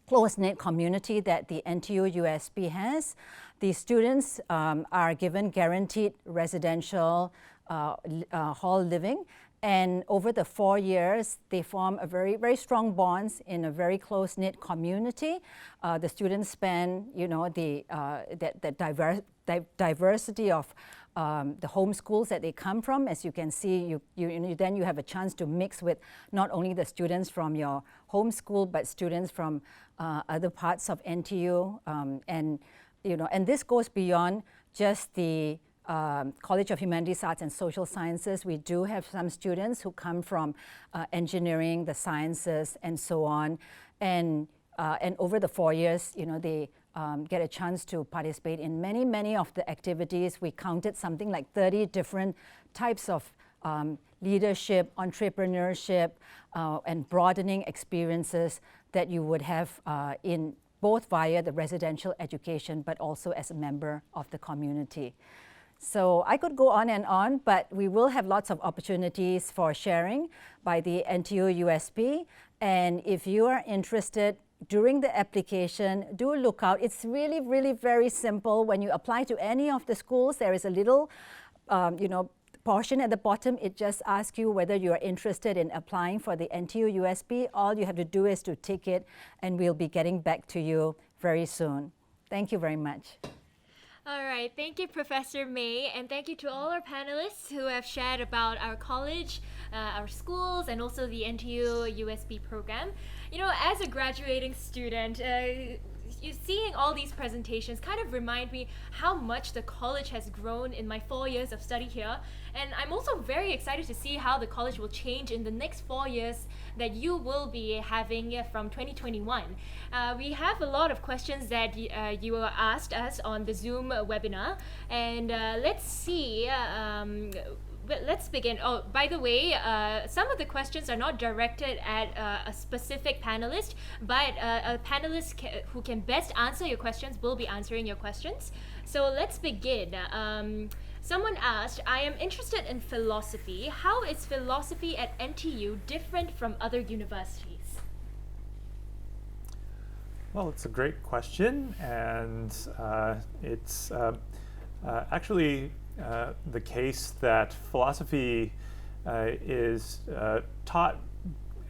close-knit community that the NTU USB has. The students are given guaranteed residential hall living, And over the 4 years, they form a very, very strong bonds in a very close-knit community. The students spend, the diversity of the home schools that they come from. As you can see, then you have a chance to mix with not only the students from your home school, but students from other parts of NTU. And this goes beyond just the College of Humanities, Arts and Social Sciences. We do have some students who come from engineering, the sciences, and so on. And over the 4 years, they get a chance to participate in many, many of the activities. We counted something like 30 different types of leadership, entrepreneurship, and broadening experiences that you would have in both via the residential education, but also as a member of the community. So I could go on, but we will have lots of opportunities for sharing by the NTU USP. And if you are interested during the application, do look out. It's really, really very simple. When you apply to any of the schools, there is a little, portion at the bottom. It just asks you whether you are interested in applying for the NTU USP. All you have to do is to tick it, and we'll be getting back to you very soon. Thank you very much. All right, thank you, Professor May, and thank you to all our panelists who have shared about our college, our schools, and also the NTU USB program. As a graduating student, seeing all these presentations kind of remind me how much the college has grown in my 4 years of study here. And I'm also very excited to see how the college will change in the next 4 years that you will be having from 2021. We have a lot of questions that you asked us on the Zoom webinar. And let's see. Let's begin. Oh, by the way, some of the questions are not directed at a specific panelist, but a panelist who can best answer your questions will be answering your questions. So let's begin. Someone asked, I am interested in philosophy. How is philosophy at NTU different from other universities? Well, it's a great question, and it's actually the case that philosophy is taught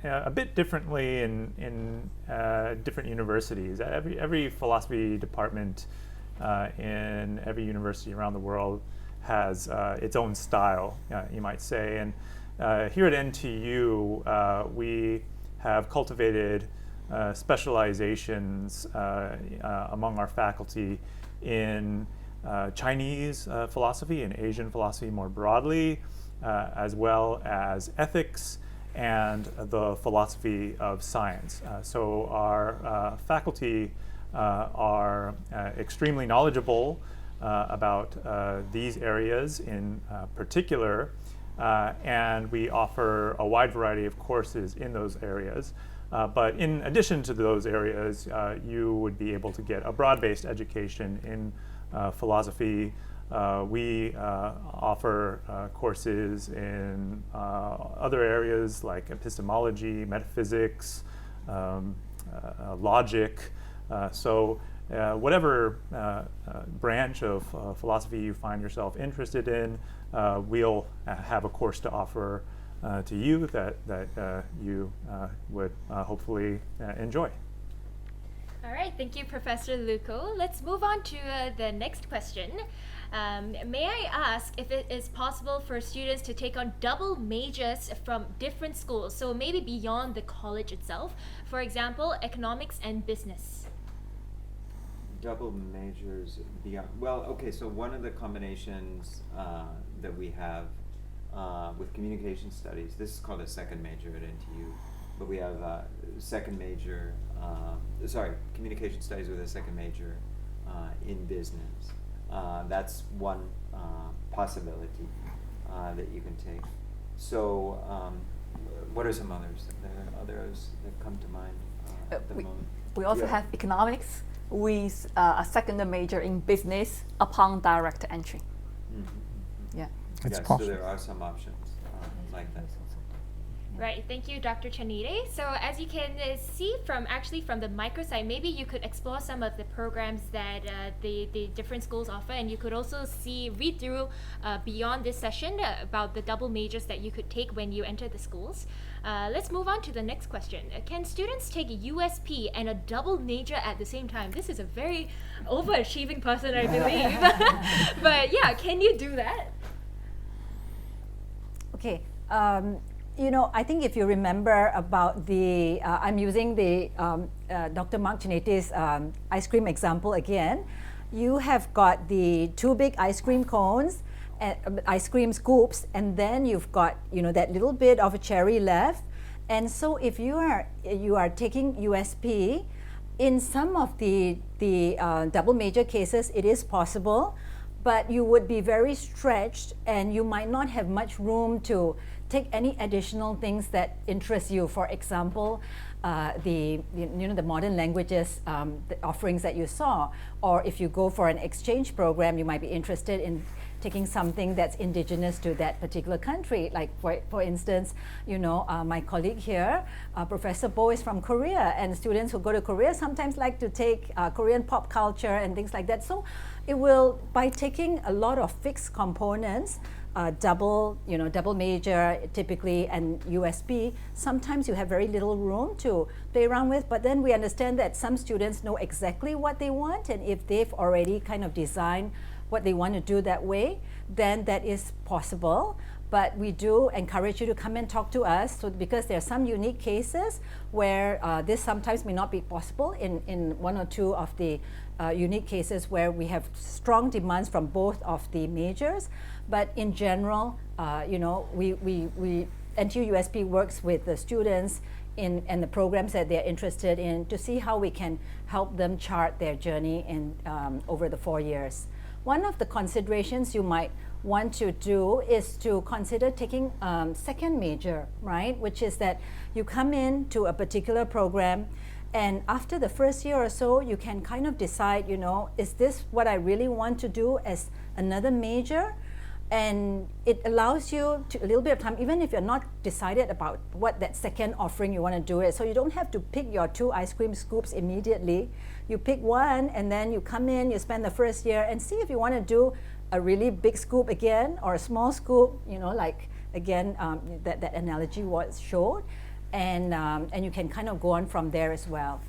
a bit differently in different universities. Every philosophy department in every university around the world has its own style, you might say. And here at NTU, we have cultivated specializations among our faculty in Chinese philosophy and Asian philosophy more broadly, as well as ethics and the philosophy of science. So our faculty are extremely knowledgeable about these areas in particular, and we offer a wide variety of courses in those areas. But in addition to those areas, you would be able to get a broad-based education in philosophy. We offer courses in other areas like epistemology, metaphysics, logic. So whatever branch of philosophy you find yourself interested in, we'll have a course to offer to you that you would hopefully enjoy. All right, thank you, Professor Luco. Let's move on to the next question. May I ask if it is possible for students to take on double majors from different schools, so maybe beyond the college itself, for example, economics and business? Double majors beyond, well, okay, so one of the combinations that we have with communication studies, this is called a second major at NTU, but we have second major, communication studies with a second major in business. That's one possibility that you can take. So what are some others? There are others that come to mind at the moment. We also have economics with a second major in business upon direct entry. Mm-hmm. Yeah. It's So possible. there are some options like that. Right, thank you, Dr. Chanide. So as you can see from the microsite, maybe you could explore some of the programs that the different schools offer, and you could also read through beyond this session about the double majors that you could take when you enter the schools. Let's move on to the next question. Can students take USP and a double major at the same time? This is a very overachieving person, I believe. But yeah, can you do that? Okay. I think if you remember about I'm using the Dr. Mark Chinide's ice cream example again. You have got the two big ice cream cones, ice cream scoops, and then you've got that little bit of a cherry left. And so if you are taking USP, in some of the double major cases, it is possible, but you would be very stretched, and you might not have much room to take any additional things that interest you. For example, the modern languages the offerings that you saw, or if you go for an exchange program, you might be interested in taking something that's indigenous to that particular country. Like for instance, my colleague here, Professor Bo, is from Korea, and students who go to Korea sometimes like to take Korean pop culture and things like that. So it will, by taking a lot of fixed components, double major typically, and USP, sometimes you have very little room to play around with. But then we understand that some students know exactly what they want, and if they've already kind of designed what they want to do that way, then that is possible. But we do encourage you to come and talk to us, because there are some unique cases where this sometimes may not be possible in one or two of the unique cases where we have strong demands from both of the majors. But in general, NTU USP works with the students and the programs that they're interested in to see how we can help them chart their journey over the 4 years. One of the considerations you might want to do is to consider taking second major, right? Which is that you come in to a particular program, and after the first year or so, you can kind of decide, is this what I really want to do as another major? And it allows you to a little bit of time, even if you're not decided about what that second offering you want to do is. So you don't have to pick your 2 ice cream scoops immediately. You pick one, and then you come in, you spend the first year, and see if you want to do a really big scoop again or a small scoop, like again, that analogy was showed. And you can kind of go on from there as well.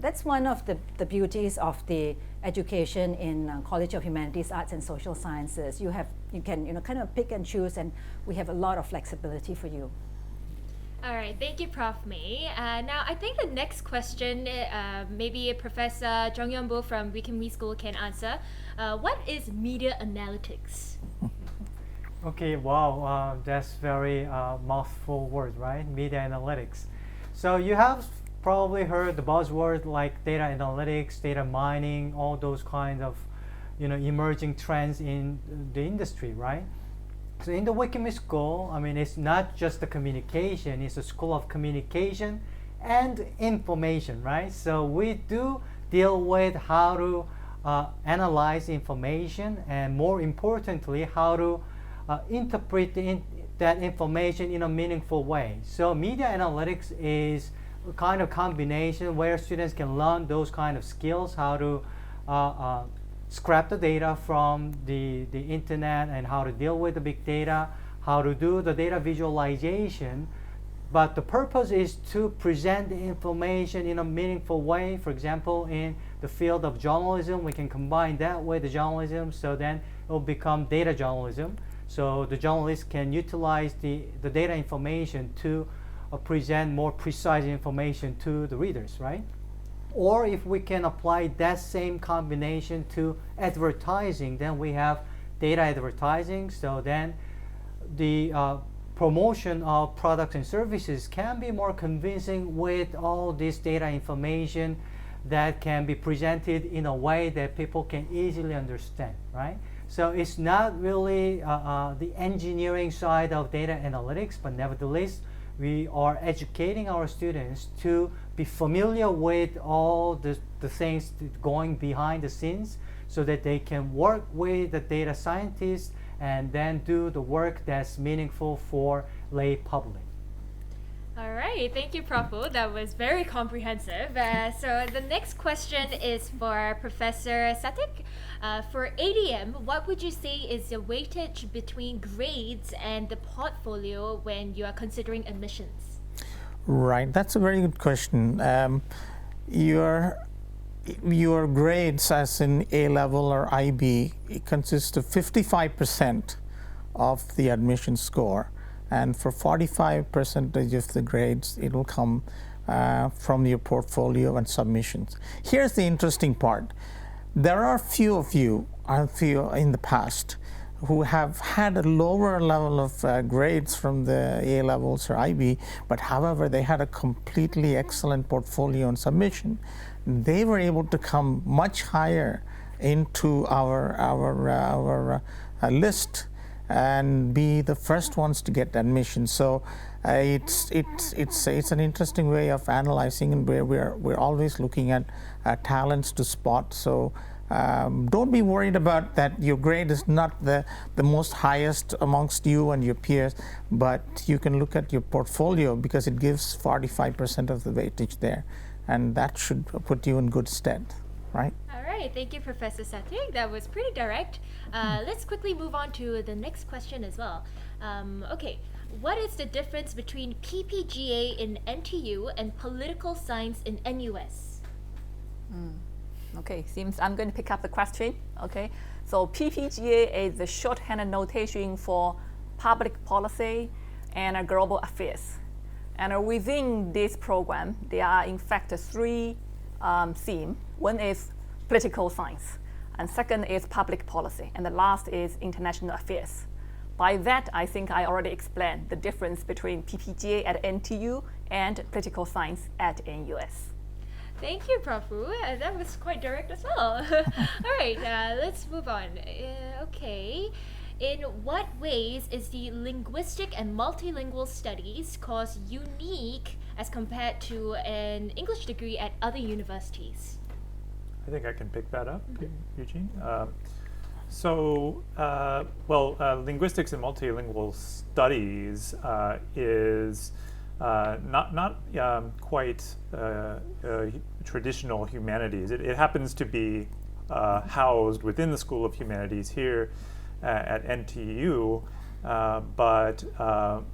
That's one of the beauties of the education in College of Humanities, Arts and Social Sciences. You can kind of pick and choose, and we have a lot of flexibility for you. All right, thank you, Prof. May. Now, I think the next question, maybe Professor Jung Yeon Bo from Wiki School can answer. What is media analytics? Okay, wow, that's very mouthful word, right? Media analytics. So you have probably heard the buzzword like data analytics, data mining, all those kinds of emerging trends in the industry, right? So in the Wiki School, it's not just the communication, it's a school of communication and information, right? So we do deal with how to analyze information, and more importantly, how to interpret that information in a meaningful way. So media analytics is a kind of combination where students can learn those kind of skills, how to scrap the data from the internet, and how to deal with the big data, how to do the data visualization. But the purpose is to present the information in a meaningful way. For example, in the field of journalism, we can combine that with the journalism, so then it will become data journalism. So the journalists can utilize the data information to present more precise information to the readers, right? Or if we can apply that same combination to advertising, then we have data advertising. So then the promotion of products and services can be more convincing with all this data information that can be presented in a way that people can easily understand, right? So it's not really the engineering side of data analytics, but nevertheless, we are educating our students to be familiar with all the things going behind the scenes, so that they can work with the data scientists and then do the work that's meaningful for lay public. All right, thank you, Prof. Wu. That was very comprehensive. So the next question is for Professor Satik. For ADM, what would you say is the weightage between grades and the portfolio when you are considering admissions? Right, that's a very good question. Your grades, as in A level or IB, it consists of 55% of the admission score, and for 45% of the grades, it will come from your portfolio and submissions. Here's the interesting part. There are few of you, I feel, in the past who have had a lower level of grades from the A levels or IB, but however, they had a completely excellent portfolio and submission. They were able to come much higher into our list and be the first ones to get admission. So it's an interesting way of analyzing, and where we're always looking at talents to spot. So don't be worried about that your grade is not the most highest amongst you and your peers, but you can look at your portfolio because it gives 45% of the weightage there, and that should put you in good stead, right? All right, thank you, Professor Satik. That was pretty direct. Let's quickly move on to the next question as well. Okay, what is the difference between Ppga in NTU and political science in NUS? Okay, seems I'm going to pick up the question. Okay, so Ppga is the shorthand notation for public policy and global affairs. And within this program, there are in fact three themes. One is political science, and second is public policy, and the last is international affairs. By that, I think I already explained the difference between Ppga at NTU and political science at NUS. Thank you, Prof. Wu. That was quite direct as well. All right, let's move on. Okay. In what ways is the linguistic and multilingual studies course unique as compared to an English degree at other universities? I think I can pick that up, Eugene. Linguistics and multilingual studies is not quite traditional humanities. It happens to be housed within the School of Humanities here at NTU, but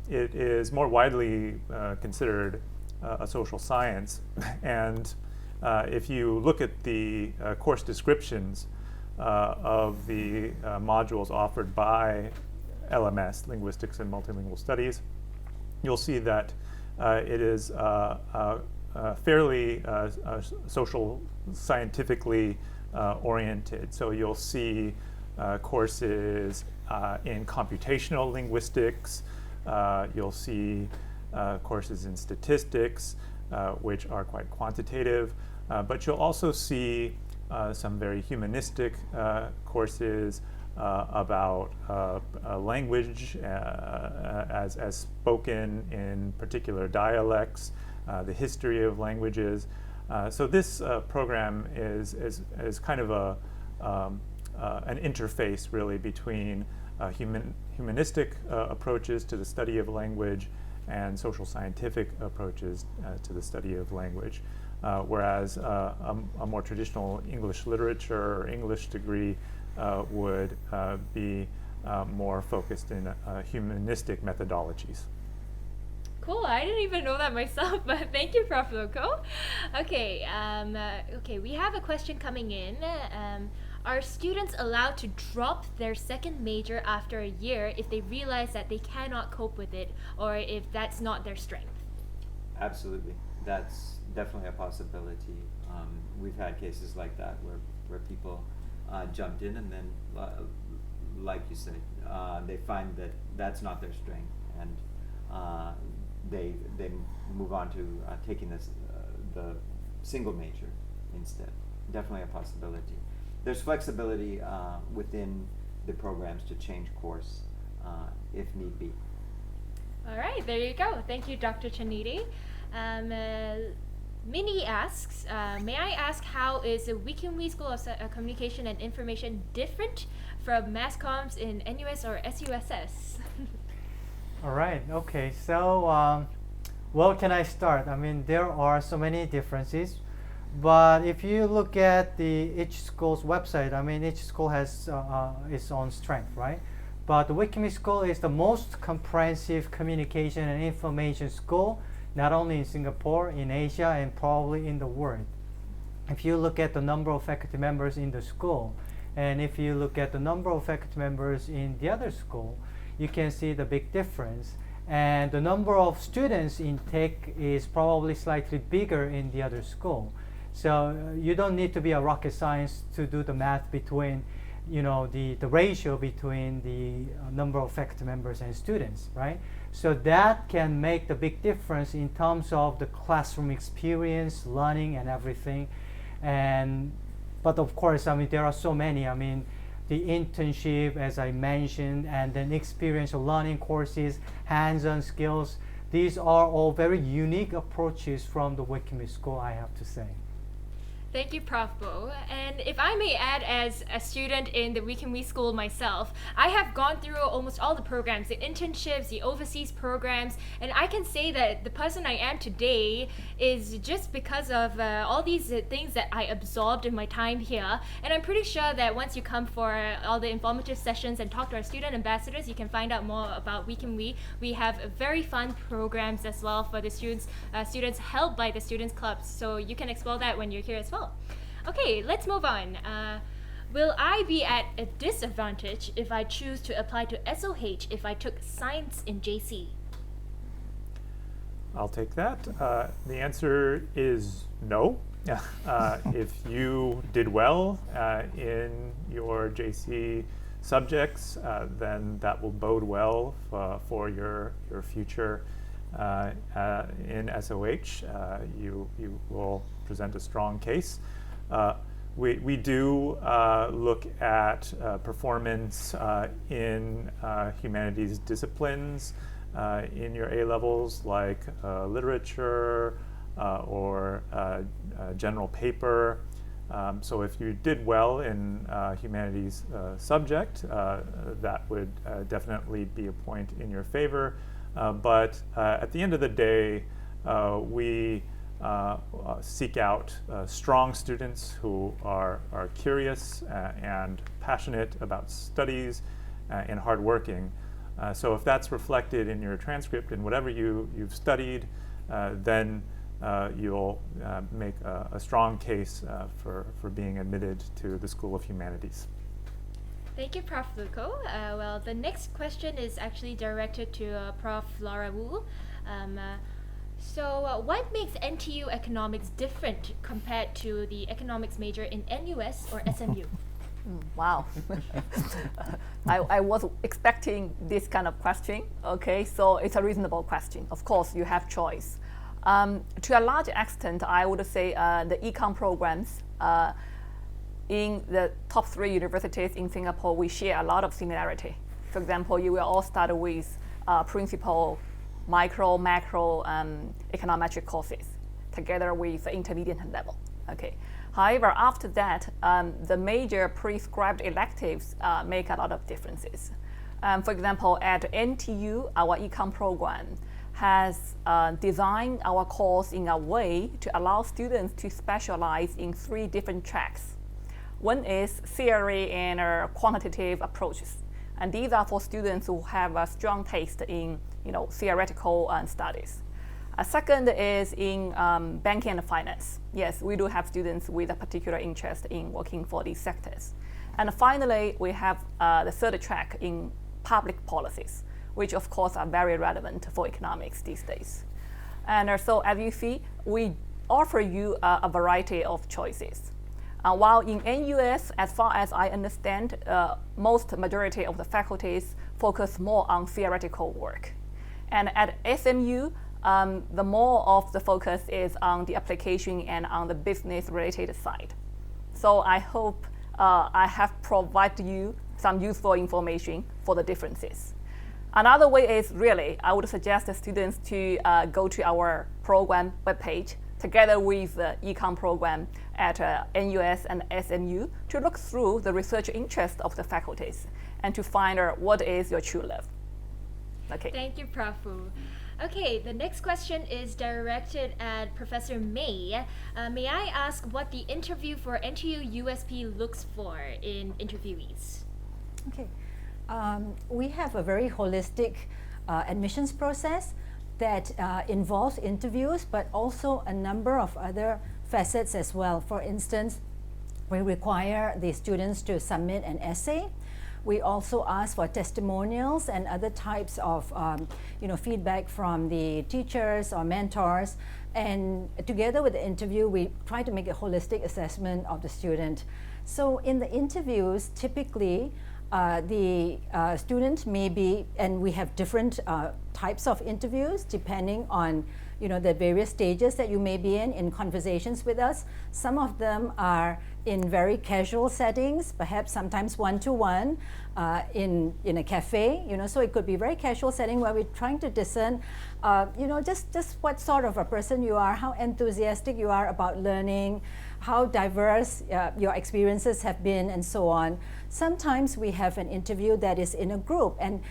it is more widely considered a social science. And if you look at the course descriptions of the modules offered by LMS, Linguistics and Multilingual Studies, you'll see that it is fairly social scientifically oriented. So you'll see courses in computational linguistics, you'll see courses in statistics, which are quite quantitative, but you'll also see some very humanistic courses about language as spoken in particular dialects, the history of languages. So this program is kind of an interface really between humanistic approaches to the study of language and social scientific approaches to the study of language. Whereas a more traditional English literature or English degree would be more focused in humanistic methodologies. Cool, I didn't even know that myself, but thank you, Prof. Luco. Okay, we have a question coming in. Are students allowed to drop their second major after a year if they realize that they cannot cope with it, or if that's not their strength? Absolutely. That's definitely a possibility. We've had cases like that where people jumped in and then, like you said, they find that that's not their strength, and they move on to taking the single major instead. Definitely a possibility. There's flexibility within the programs to change course if need be. All right, there you go. Thank you, Dr. Chanidi. Minnie asks, may I ask how is the Wiki School of Communication and Information different from Mass Comms in NUS or SUSS? All right, okay, so Well, can I start? I mean, there are so many differences, but if you look at each school's website, I mean, each school has its own strength, right? But the Wiki School is the most comprehensive communication and information school, not only in Singapore, in Asia, and probably in the world. If you look at the number of faculty members in the school, and if you look at the number of faculty members in the other school, you can see the big difference. And the number of students intake is probably slightly bigger in the other school. So you don't need to be a rocket science to do the math between, the ratio between the number of faculty members and students, right? So that can make the big difference in terms of the classroom experience, learning, and everything. But of course, I mean, there are so many. I mean, the internship, as I mentioned, and then experiential learning courses, hands-on skills. These are all very unique approaches from the Wiki School, I have to say. Thank you, Prof. Bo. And if I may add, as a student in the Wiki School myself, I have gone through almost all the programs, the internships, the overseas programs, and I can say that the person I am today is just because of all these things that I absorbed in my time here. And I'm pretty sure that once you come for all the informative sessions and talk to our student ambassadors, you can find out more about Wiki. We have very fun programs as well for the students held by the students clubs, so you can explore that when you're here as well. Okay, let's move on. Will I be at a disadvantage if I choose to apply to SOH if I took science in JC? I'll take that. The answer is no. If you did well in your JC subjects, then that will bode well for your future in SOH. You will present a strong case. We do look at performance in humanities disciplines in your A-levels, like literature or general paper. So if you did well in humanities subject, that would definitely be a point in your favor. But at the end of the day, we seek out strong students who are curious and passionate about studies and hardworking. So if that's reflected in your transcript and whatever you've studied, then you'll make a strong case for being admitted to the School of Humanities. Thank you, Prof. Luco. Well, the next question is actually directed to Prof. Laura Wu. So what makes NTU economics different compared to the economics major in NUS or SMU? Wow. I was expecting this kind of question. Okay, so it's a reasonable question. Of course, you have choice. To a large extent, I would say the econ programs in the top 3 universities in Singapore, we share a lot of similarity. For example, you will all start with principal micro, macro, econometric courses together with the intermediate level. Okay. However, after that, the major prescribed electives make a lot of differences. For example, at NTU, our econ program has designed our course in a way to allow students to specialize in 3 different tracks. One is theory and quantitative approaches, and these are for students who have a strong taste in theoretical studies. A second is in banking and finance. Yes, we do have students with a particular interest in working for these sectors. And finally, we have the third track in public policies, which of course are very relevant for economics these days. And so as you see, we offer you a variety of choices. While in NUS, as far as I understand, most majority of the faculties focus more on theoretical work. And at SMU, the more of the focus is on the application and on the business-related side. So I hope I have provided you some useful information for the differences. Another way is really, I would suggest the students to go to our program webpage together with the econ program at NUS and SMU to look through the research interest of the faculties and to find out what is your true love. Okay. Thank you, Prof. Wu. Okay, the next question is directed at Professor May. May I ask what the interview for NTU USP looks for in interviewees? Okay. We have a very holistic admissions process that involves interviews, but also a number of other facets as well. For instance, we require the students to submit an essay. We also ask for testimonials and other types of feedback from the teachers or mentors. And together with the interview, we try to make a holistic assessment of the student. So in the interviews, typically, the student may be, and we have different types of interviews depending on the various stages that you may be in conversations with us. Some of them are in very casual settings, perhaps sometimes one-to-one in a cafe, so it could be very casual setting where we're trying to discern, just what sort of a person you are, how enthusiastic you are about learning, how diverse your experiences have been, and so on. Sometimes we have an interview that is in a group, and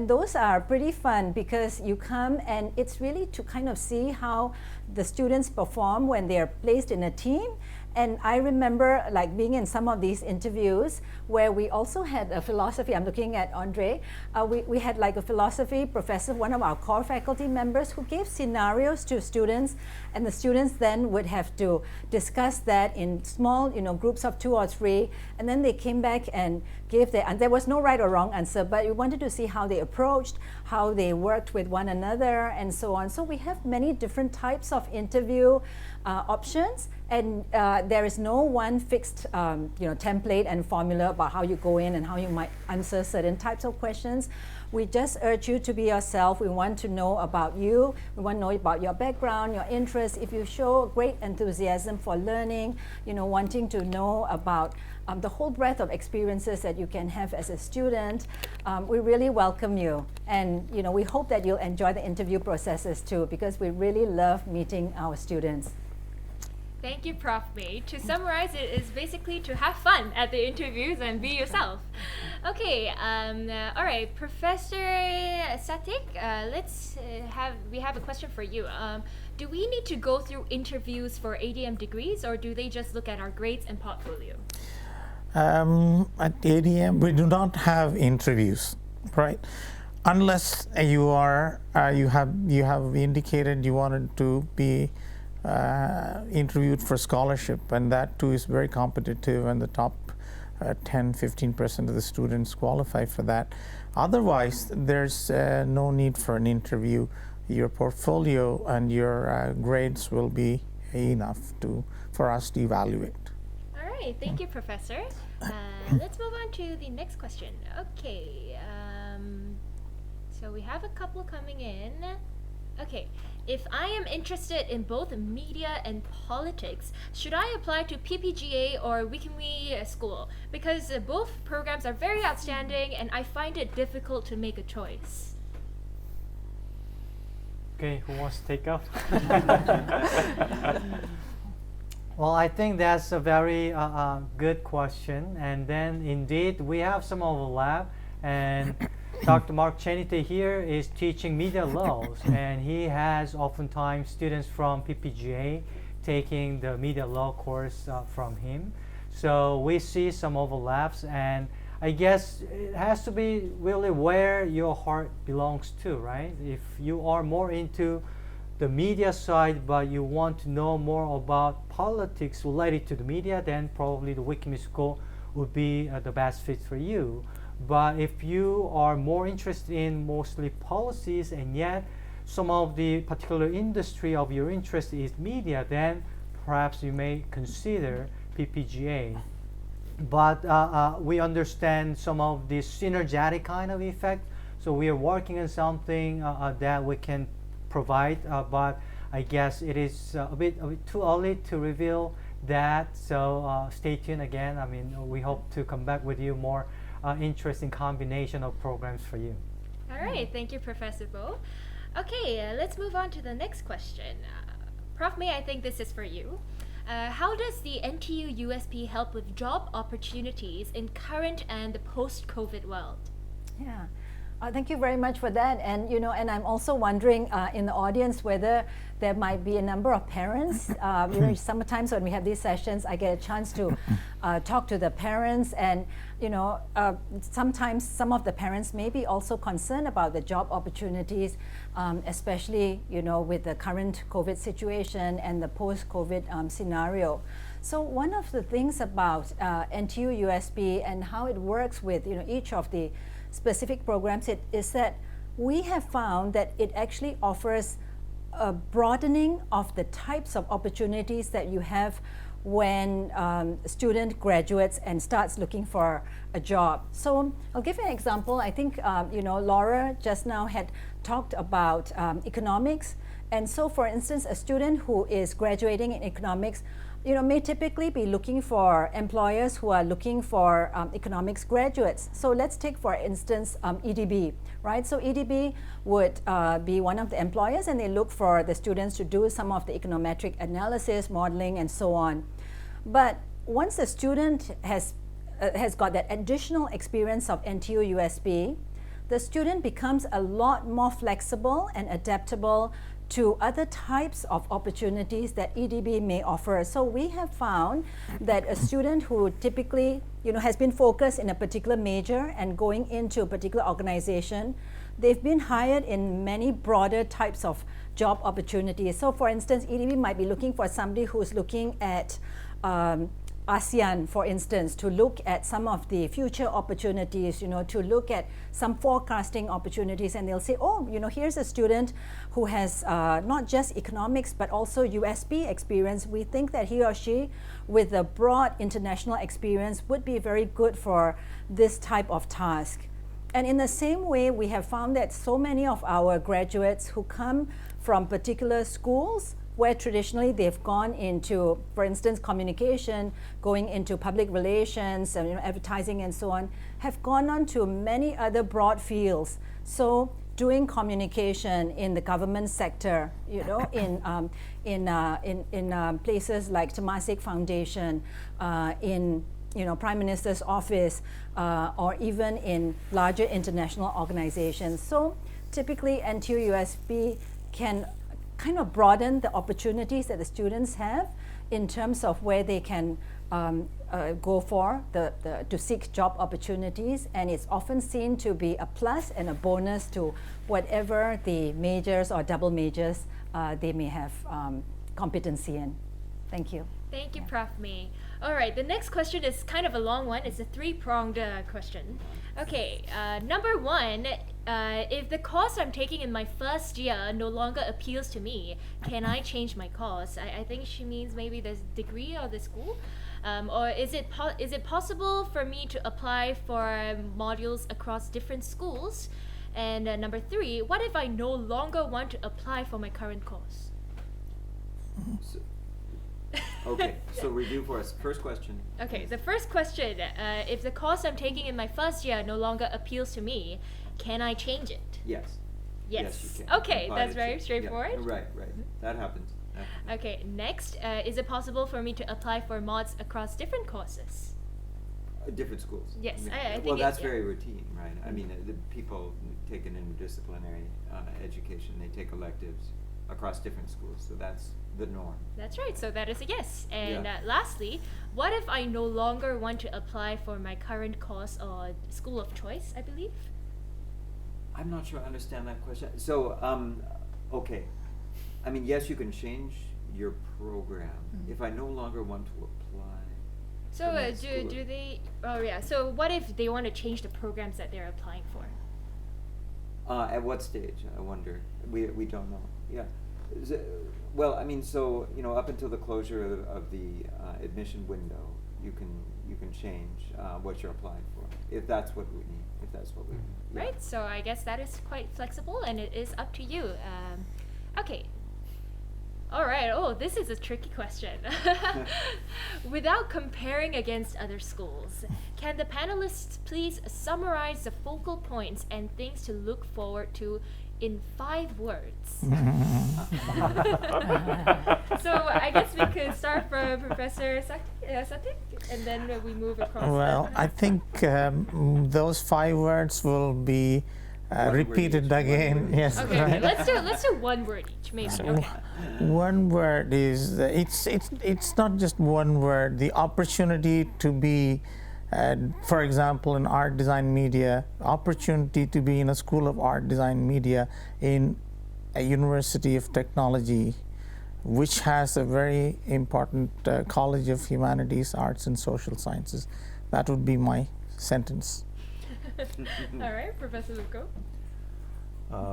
those are pretty fun because you come and it's really to kind of see how the students perform when they're placed in a team. And I remember like being in some of these interviews where we also had a philosophy, I'm looking at Andre, we had like a philosophy professor, one of our core faculty members, who gave scenarios to students, and the students then would have to discuss that in small groups of 2 or 3, and then they came back and gave and there was no right or wrong answer, but we wanted to see how they approached, how they worked with one another, and so on. So we have many different types of interview options, and there is no one fixed template and formula about how you go in and how you might answer certain types of questions. We just urge you to be yourself. We want to know about you. We want to know about your background, your interests. If you show great enthusiasm for learning, wanting to know about the whole breadth of experiences that you can have as a student, we really welcome you. And we hope that you'll enjoy the interview processes too, because we really love meeting our students. Thank you, Prof. May. To summarize, it is basically to have fun at the interviews and be yourself. Okay, all right, Professor Satik, we have a question for you. Do we need to go through interviews for ADM degrees, or do they just look at our grades and portfolio? At ADM, we do not have interviews, right? Unless you have indicated you wanted to be interviewed for scholarship, and that too is very competitive, and the top 10-15% of the students qualify for that. Otherwise, there's no need for an interview. Your portfolio and your grades will be enough for us to evaluate. All right, thank you, Professor. Let's move on to the next question. Okay, so we have a couple coming in. Okay, if I am interested in both media and politics, should I apply to Ppga or Wiki school? Because both programs are very outstanding and I find it difficult to make a choice. Okay, who wants to take up? Well, I think that's a very good question, and then indeed we have some overlap, and Dr. Mark Chenite here is teaching media laws, and he has oftentimes students from Ppga taking the media law course from him. So we see some overlaps, and I guess it has to be really where your heart belongs to, right? If you are more into the media side, but you want to know more about politics related to the media, then probably the Wiki School would be the best fit for you. But if you are more interested in mostly policies, and yet some of the particular industry of your interest is media, then perhaps you may consider Ppga. But we understand some of this synergetic kind of effect, so we are working on something that we can provide, but I guess it is a bit too early to reveal that, so stay tuned again. I mean, we hope to come back with you more interesting combination of programs for you. All right, thank you, Professor Bo. Okay, let's move on to the next question. Prof. May, I think this is for you. How does the NTU USP help with job opportunities in current and the post-COVID world? Yeah. Thank you very much for that. And and I'm also wondering in the audience whether there might be a number of parents. Sometimes when we have these sessions, I get a chance to talk to the parents, and sometimes some of the parents may be also concerned about the job opportunities, especially with the current COVID situation and the post-COVID scenario. So one of the things about NTU USB and how it works with each of the specific programs is that we have found that it actually offers a broadening of the types of opportunities that you have when a student graduates and starts looking for a job. So I'll give you an example. I think Laura just now had talked about economics, and so for instance, a student who is graduating in economics may typically be looking for employers who are looking for economics graduates. So let's take, for instance, EDB, right? So EDB would be one of the employers, and they look for the students to do some of the econometric analysis, modeling, and so on. But once a student has got that additional experience of NTU USB, the student becomes a lot more flexible and adaptable to other types of opportunities that EDB may offer. So we have found that a student who typically has been focused in a particular major and going into a particular organization, they've been hired in many broader types of job opportunities. So for instance, EDB might be looking for somebody who's looking at ASEAN, for instance, to look at some of the future opportunities, to look at some forecasting opportunities, and they'll say, oh, here's a student who has not just economics, but also USB experience. We think that he or she, with a broad international experience, would be very good for this type of task. And in the same way, we have found that so many of our graduates who come from particular schools where traditionally they've gone into, for instance, communication, going into public relations, and advertising and so on, have gone on to many other broad fields. So doing communication in the government sector, in places like Temasek Foundation, in Prime Minister's office, or even in larger international organizations. So typically NTU USB can kind of broaden the opportunities that the students have in terms of where they can go for to seek job opportunities, and it's often seen to be a plus and a bonus to whatever the majors or double majors they may have competency in. Thank you. Thank you, Prof. May. All right, the next question is kind of a long one. It's a three-pronged question. Okay, number one, if the course I'm taking in my first year no longer appeals to me, can I change my course? I think she means maybe the degree or the school. Or is it possible for me to apply for modules across different schools? And number three, what if I no longer want to apply for my current course? Okay, so review for us. First question. Okay, the first question, if the course I'm taking in my first year no longer appeals to me, can I change it? Yes. Yes. You can. Okay, that's very straightforward. Yeah, right. That happens. Okay, next, is it possible for me to apply for mods across different courses? Different schools. Yes, I think well, that's very routine, right? I mean, the people take an interdisciplinary education, they take electives across different schools, so that's the norm. That's right, so that is a yes. And Yeah. Lastly, what if I no longer want to apply for my current course or school of choice, I believe? I'm not sure I understand that question. So, okay. I mean, yes, you can change your program. If I no longer want to apply. So for my school do of- they, oh yeah, so what if they want to change the programs that they're applying for? At what stage? I wonder. We don't know. Yeah. Well, I mean, so up until the closure of the admission window, you can change what you're applying for if that's what we need. If that's what we need. Yeah. Right, so I guess that is quite flexible and it is up to you. Okay. All right, oh, this is a tricky question. Without comparing against other schools, can the panelists please summarize the focal points and things to look forward to in 5 words? So I guess we could start from Professor Satik, and then we move across. Well, I think those 5 words will be repeat it again. Yes. Okay, right. let's do one word each, maybe. Okay. One word is it's not just one word. The opportunity to be, for example, in art, design, media, opportunity to be in a school of art, design, media, in a university of technology, which has a very important college of humanities, arts, and social sciences. That would be my sentence. All right, Professor Luco.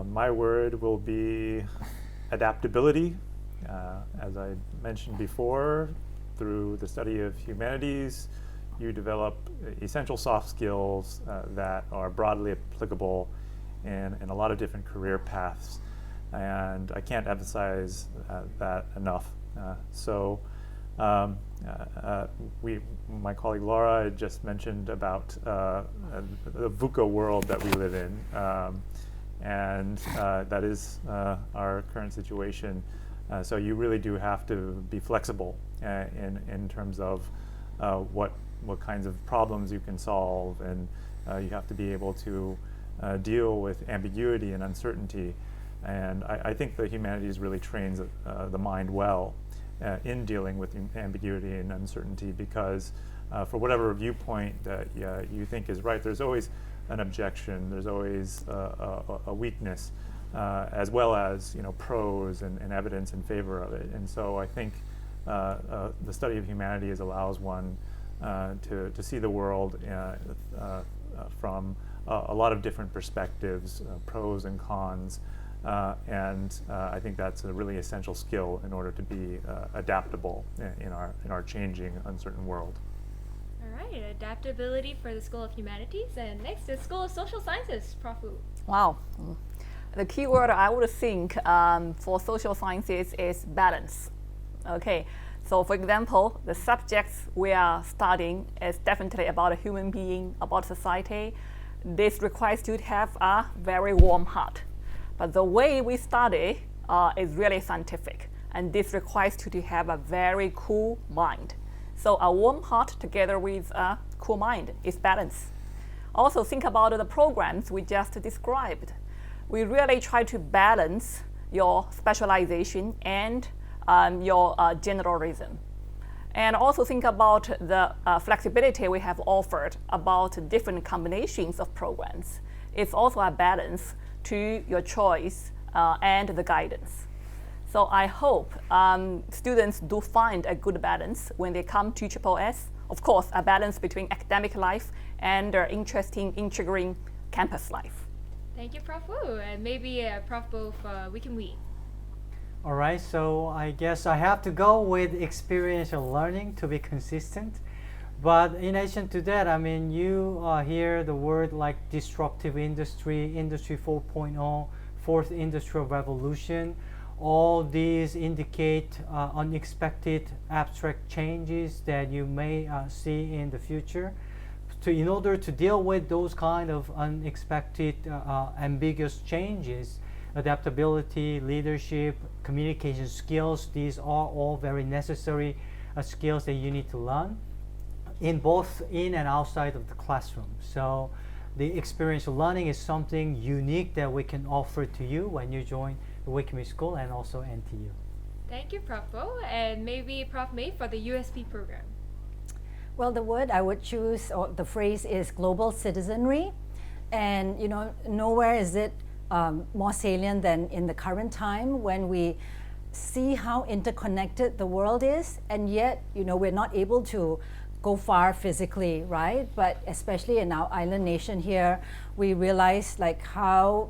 My word will be adaptability. As I mentioned before, through the study of humanities, you develop essential soft skills that are broadly applicable in a lot of different career paths. And I can't emphasize that enough. My colleague Laura had just mentioned about the VUCA world that we live in, and that is our current situation. So you really do have to be flexible in terms of what kinds of problems you can solve, and you have to be able to deal with ambiguity and uncertainty. And I think the humanities really trains the mind well in dealing with ambiguity and uncertainty, because for whatever viewpoint that you think is right, there's always an objection, there's always a weakness, as well as pros and evidence in favor of it. And so I think the study of humanities allows one to see the world from a lot of different perspectives, pros and cons. And I think that's a really essential skill in order to be adaptable in our changing, uncertain world. All right, adaptability for the School of Humanities. And next is School of Social Sciences, Prof. Wu. Wow. The key word I would think for social sciences is balance. Okay, so for example, the subjects we are studying is definitely about a human being, about society. This requires you to have a very warm heart. But the way we study is really scientific, and this requires you to have a very cool mind. So a warm heart together with a cool mind is balance. Also think about the programs we just described. We really try to balance your specialization and your generalism. And also think about the flexibility we have offered about different combinations of programs. It's also a balance to your choice and the guidance. So I hope students do find a good balance when they come to HSS. Of course, a balance between academic life and their interesting, intriguing campus life. Thank you, Prof. Wu. And maybe Prof. Bo for Wiki and We. All right, so I guess I have to go with experiential learning to be consistent. But in addition to that, I mean, you hear the word like disruptive industry, Industry 4.0, fourth industrial revolution. All these indicate unexpected abstract changes that you may see in the future. In order to deal with those kind of unexpected ambiguous changes, adaptability, leadership, communication skills, these are all very necessary skills that you need to learn in both in and outside of the classroom. So the experiential learning is something unique that we can offer to you when you join the Wiki School and also NTU. Thank you, Prof. Bo. And maybe Prof. May for the USP program. Well, the word I would choose, or the phrase, is global citizenry. And nowhere is it more salient than in the current time when we see how interconnected the world is, and yet we're not able to go far physically, right? But especially in our island nation here, we realize like how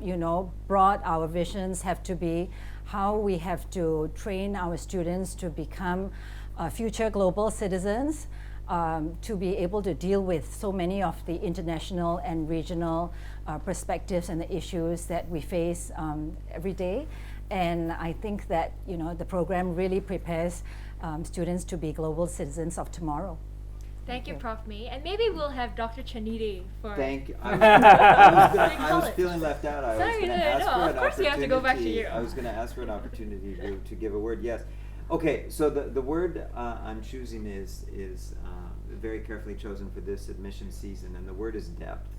broad our visions have to be, how we have to train our students to become future global citizens, to be able to deal with so many of the international and regional perspectives and the issues that we face every day. And I think that the program really prepares students to be global citizens of tomorrow. Thank you, Prof. May. And maybe we'll have Dr. Chanide for... Thank you. I was feeling left out. I was Sorry, going to ask for an of course you have to go back to opportunity. you. I was going to ask for an opportunity to give a word. Yes. Okay, so the word I'm choosing is very carefully chosen for this admission season, and the word is depth,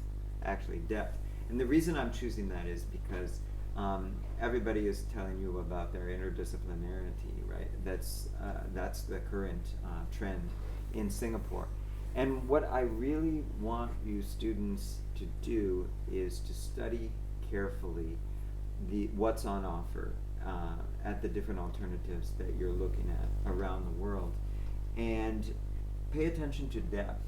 actually depth. And the reason I'm choosing that is because everybody is telling you about their interdisciplinarity, right? That's the current trend in Singapore. And what I really want you students to do is to study carefully what's on offer at the different alternatives that you're looking at around the world, and pay attention to depth.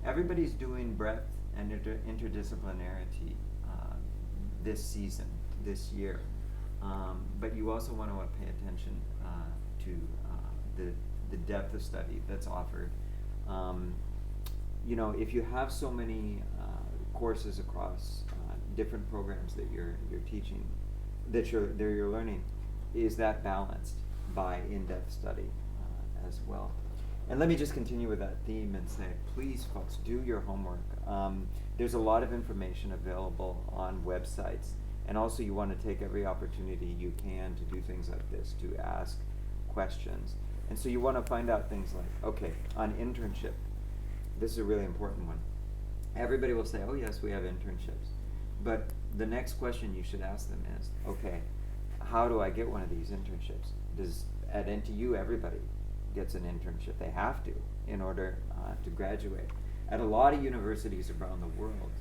Everybody's doing breadth and interdisciplinarity this season, this year, but you also want to pay attention to the depth of study that's offered. You know, if you have so many courses across different programs that you're teaching, that you're learning, is that balanced by in-depth study as well? And let me just continue with that theme and say, please, folks, do your homework. There's a lot of information available on websites, and also you want to take every opportunity you can to do things like this, to ask questions. And so you want to find out things like, okay, on internship, this is a really important one. Everybody will say, oh yes, we have internships. But the next question you should ask them is, okay, how do I get one of these internships? At NTU, everybody gets an internship. They have to in order to graduate. At a lot of universities around the world,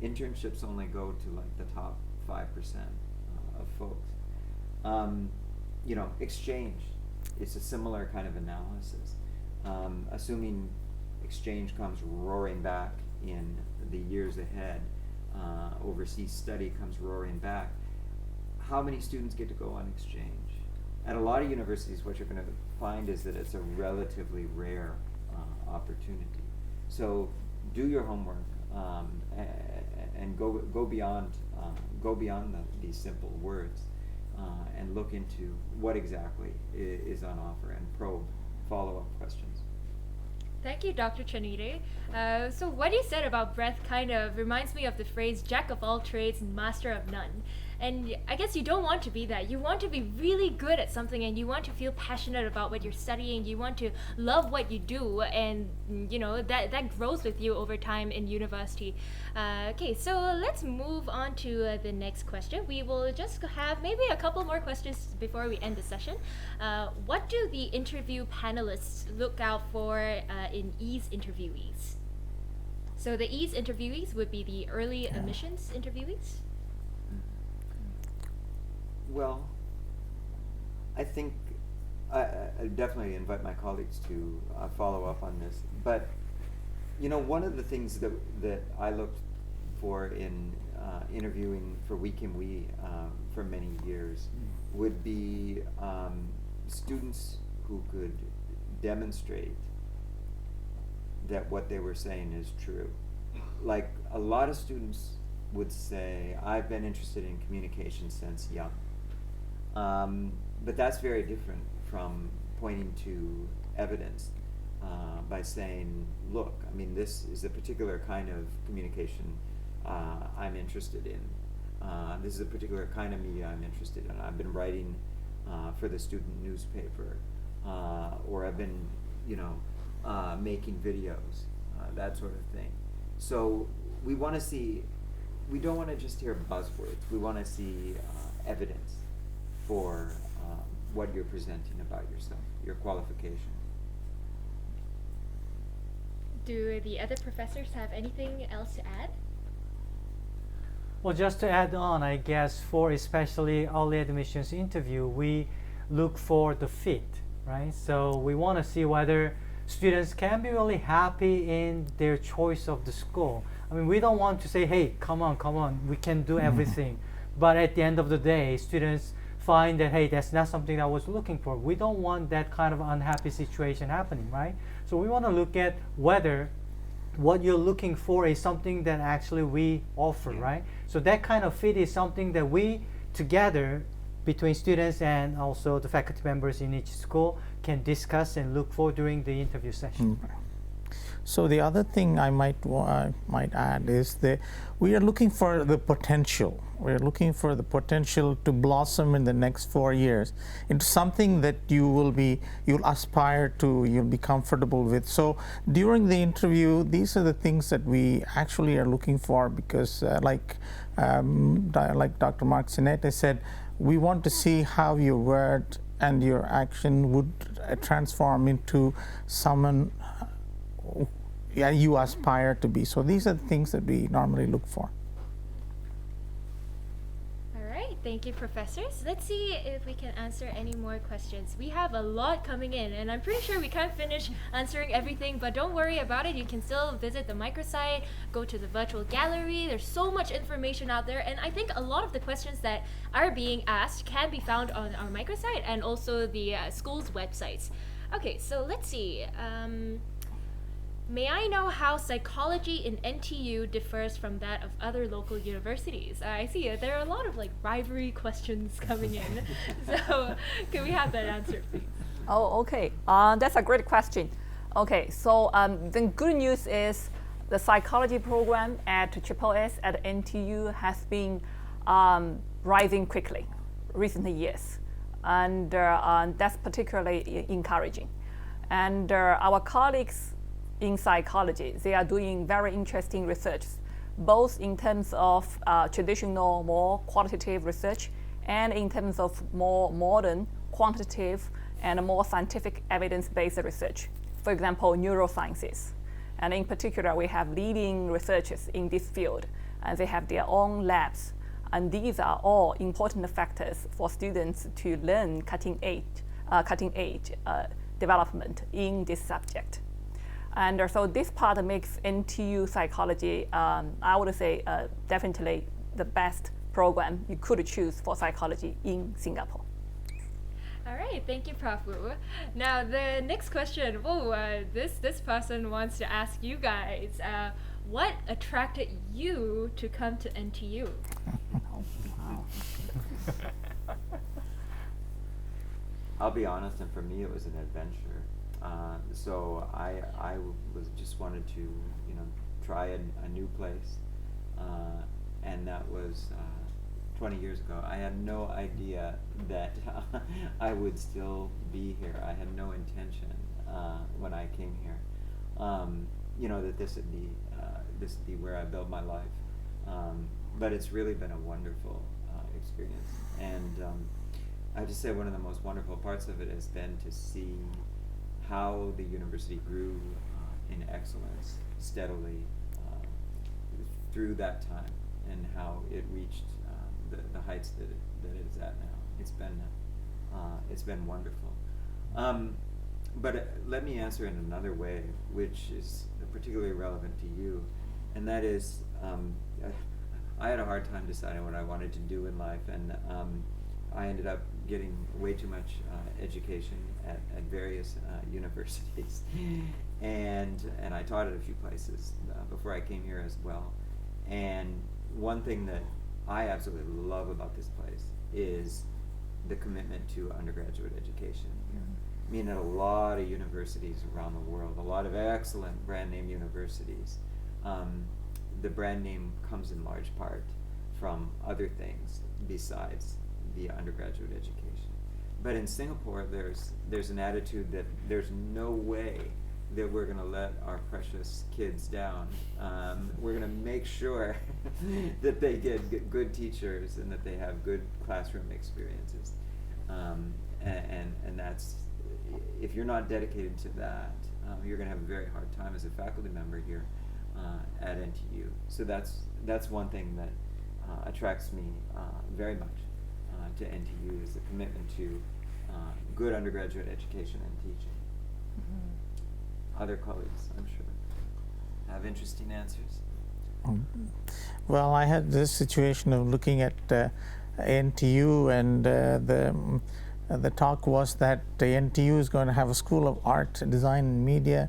internships only go to like the top 5% of folks. You know, exchange, it's a similar kind of analysis. Assuming exchange comes roaring back in the years ahead, overseas study comes roaring back, how many students get to go on exchange? At a lot of universities, what you're going to find is that it's a relatively rare opportunity. So do your homework and go beyond these simple words and look into what exactly is on offer and probe follow-up questions. Thank you, Dr. Chanire. So what you said about breadth kind of reminds me of the phrase jack of all trades and master of none. And I guess you don't want to be that. You want to be really good at something, and you want to feel passionate about what you're studying. You want to love what you do, and you know that grows with you over time in university. Okay, so let's move on to the next question. We will just have maybe a couple more questions before we end the session. What do the interview panelists look out for in EASE interviewees? So the EASE interviewees would be the early admissions interviewees? Well, I think I definitely invite my colleagues to follow up on this. But, you know, one of the things that I looked for in interviewing for Wiki for many years would be students who could demonstrate that what they were saying is true. Like, a lot of students would say, I've been interested in communication since young. But that's very different from pointing to evidence by saying, look, I mean, this is a particular kind of communication I'm interested in. This is a particular kind of media I'm interested in. I've been writing for the student newspaper, or I've been, you know, making videos, that sort of thing. So we want to see, we don't want to just hear buzzwords. We want to see evidence for what you're presenting about yourself, your qualification. Do the other professors have anything else to add? Well, just to add on, I guess for especially early admissions interview, we look for the fit, right? So we want to see whether students can be really happy in their choice of the school. I mean, we don't want to say, hey, come on, we can do everything. But at the end of the day, students find that, hey, that's not something I was looking for. We don't want that kind of unhappy situation happening, right? So we want to look at whether what you're looking for is something that actually we offer, right? So that kind of fit is something that we together between students and also the faculty members in each school can discuss and look for during the interview session. So the other thing I might add is that we are looking for the potential. We're looking for the potential to blossom in the next 4 years into something that you'll aspire to, you'll be comfortable with. So during the interview, these are the things that we actually are looking for, because like Dr. Mark Sinette said, we want to see how your word and your action would transform into someone you aspire to be. So these are the things that we normally look for. All right, thank you, professors. Let's see if we can answer any more questions. We have a lot coming in, and I'm pretty sure we can't finish answering everything, but don't worry about it. You can still visit the microsite, go to the virtual gallery. There's so much information out there, and I think a lot of the questions that are being asked can be found on our microsite and also the school's websites. Okay, so let's see. May I know how psychology in NTU differs from that of other local universities? I see there are a lot of like rivalry questions coming in. So can we have that answered, please? Oh, okay. That's a great question. Okay, so the good news is the psychology program at HASS at NTU has been rising quickly recent years, and that's particularly encouraging. And our colleagues in psychology, they are doing very interesting research, both in terms of traditional, more qualitative research, and in terms of more modern, quantitative, and more scientific evidence-based research. For example, neurosciences. And in particular, we have leading researchers in this field, and they have their own labs. And these are all important factors for students to learn cutting-edge development in this subject. And so this part makes NTU psychology, I would say, definitely the best program you could choose for psychology in Singapore. All right, thank you, Prof. Wu. Now the next question. This person wants to ask you guys, what attracted you to come to NTU? I'll be honest, and for me, it was an adventure. So I was just wanted to, try a new place, and that was 20 years ago. I had no idea that I would still be here. I had no intention when I came here, that this would be where I build my life. But it's really been a wonderful experience, and I have to say one of the most wonderful parts of it has been to see how the university grew in excellence steadily through that time, and how it reached the heights that it is at now. It's been wonderful. But let me answer in another way, which is particularly relevant to you, and that is I had a hard time deciding what I wanted to do in life, and I ended up getting way too much education at various universities, and I taught at a few places before I came here as well. And one thing that I absolutely love about this place is the commitment to undergraduate education here. I mean, at a lot of universities around the world, a lot of excellent brand name universities, the brand name comes in large part from other things besides the undergraduate education. But in Singapore, there's an attitude that there's no way that we're going to let our precious kids down. We're going to make sure that they get good teachers and that they have good classroom experiences. And that's, if you're not dedicated to that, you're going to have a very hard time as a faculty member here at NTU. So that's one thing that attracts me very much to NTU, is the commitment to good undergraduate education and teaching. Mm-hmm. Other colleagues, I'm sure, have interesting answers. Well, I had this situation of looking at NTU, and the talk was that the NTU is going to have a School of Art, Design and Media.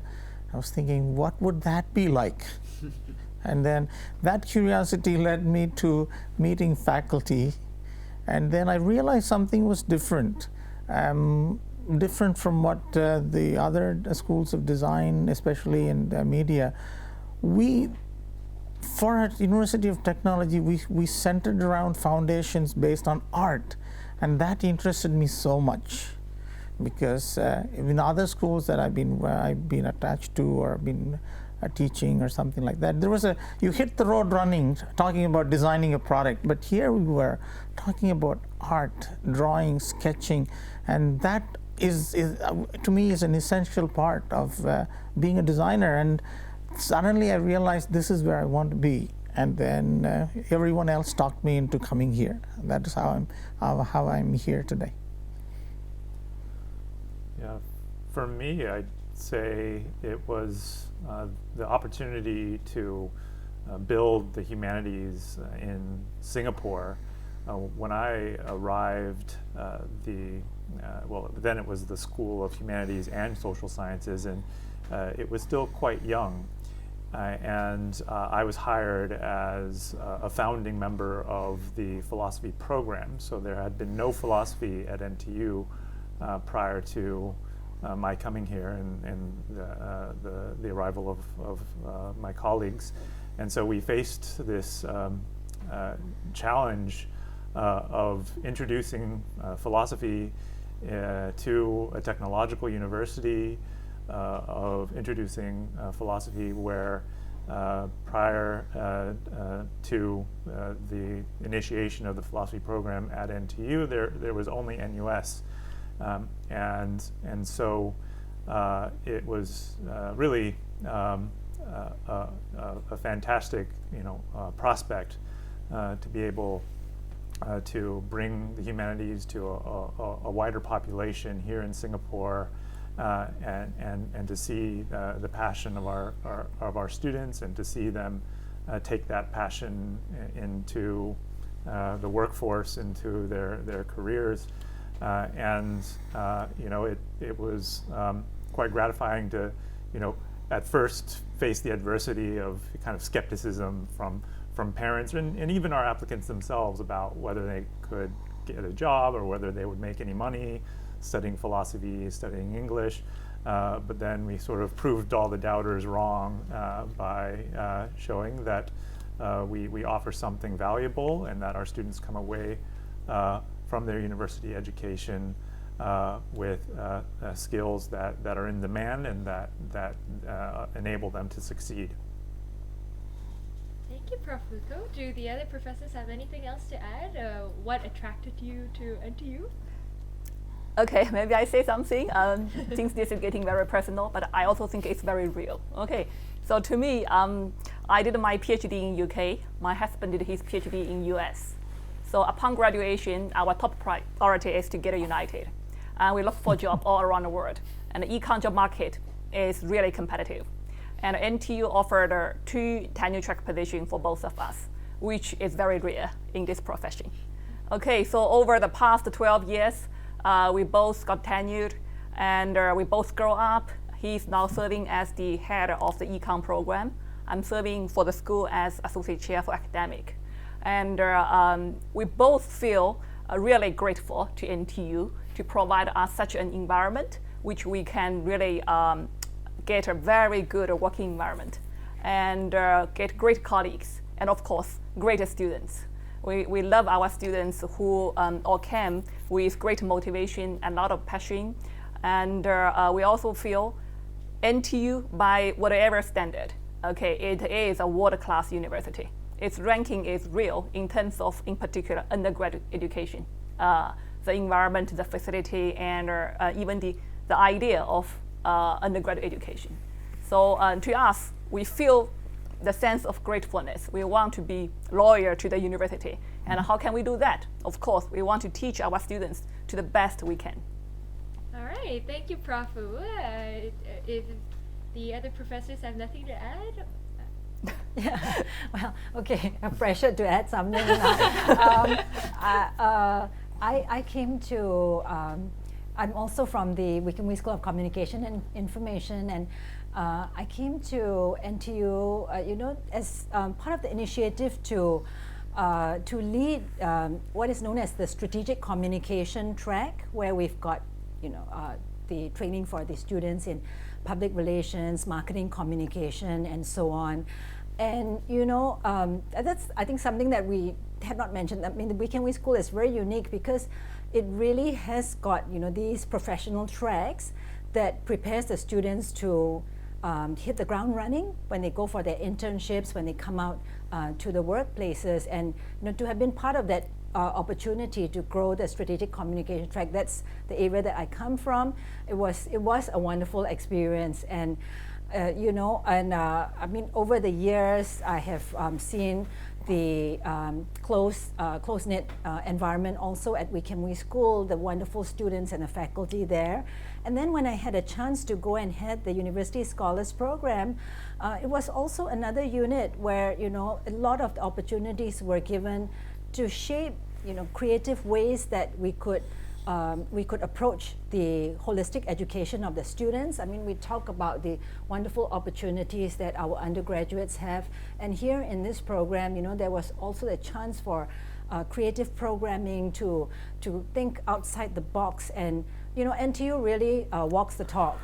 I was thinking, what would that be like? And then that curiosity led me to meeting faculty, and then I realized something was different. different from what the other schools of design, especially in media. For at University of Technology, we centered around foundations based on art, and that interested me so much, because in other schools that I've been attached to or been teaching or something like that, you hit the road running talking about designing a product, but here we were talking about art, drawing, sketching, and that is to me is an essential part of being a designer. And suddenly I realized this is where I want to be, and then everyone else talked me into coming here. That is how I'm here today. Yeah, for me, I'd say it was the opportunity to build the humanities in Singapore. When I arrived, then it was the School of Humanities and Social Sciences, and it was still quite young. And I was hired as a founding member of the philosophy program. So there had been no philosophy at NTU prior to my coming here and the arrival of my colleagues. And so we faced this challenge of introducing philosophy to a technological university, of introducing philosophy where prior to the initiation of the philosophy program at NTU, there was only NUS. And so it was really a fantastic, prospect to be able to bring the humanities to a wider population here in Singapore, and to see the passion of our students, and to see them take that passion into the workforce, into their careers. It was quite gratifying to, at first face the adversity of kind of skepticism from parents and even our applicants themselves about whether they could get a job or whether they would make any money studying philosophy, studying English. But then we sort of proved all the doubters wrong by showing that we offer something valuable, and that our students come away from their university education with skills that are in demand and that enable them to succeed. Thank you, Prof. Luco. Do the other professors have anything else to add? What attracted you to NTU? Okay, maybe I say something, since this is getting very personal, but I also think it's very real. Okay, so to me, I did my PhD in UK. My husband did his PhD in US. So upon graduation, our top priority is to get united. And we look for jobs all around the world. And the econ job market is really competitive. And NTU offered 2 tenure track positions for both of us, which is very rare in this profession. Okay, so over the past 12 years, we both got tenured, and we both grow up. He's now serving as the head of the econ program. I'm serving for the school as associate chair for academic. And we both feel really grateful to NTU to provide us such an environment which we can really get a very good working environment and get great colleagues and, of course, great students. We love our students who all came with great motivation and a lot of passion. And we also feel NTU, by whatever standard, okay, it is a world-class university. Its ranking is real in terms of, in particular, undergraduate education, the environment, the facility, and even the idea of undergraduate education. So to us, we feel the sense of gratefulness. We want to be loyal to the university. And how can we do that? Of course, we want to teach our students to the best we can. All right, thank you, Prof. Wu. If the other professors have nothing to add? Yeah, well, okay, I'm pressured to add something. I came to, I'm also from the Wiki School of Communication and Information, and I came to NTU, as part of the initiative to lead what is known as the strategic communication track, where we've got the training for the students in public relations, marketing, communication, and so on. And that's, I think, something that we had not mentioned. I mean, the Weekend Week School is very unique because it really has got these professional tracks that prepares the students to hit the ground running when they go for their internships, when they come out to the workplaces, and to have been part of that opportunity to grow the strategic communication track. That's the area that I come from. It was a wonderful experience, and I mean, over the years, I have seen the close-knit environment also at Weekend Week School, the wonderful students and the faculty there. And then when I had a chance to go and head the University Scholars Program, it was also another unit where a lot of the opportunities were given to shape creative ways that we could approach the holistic education of the students. I mean, we talk about the wonderful opportunities that our undergraduates have, and here in this program, there was also a chance for creative programming to think outside the box, and NTU really walks the talk.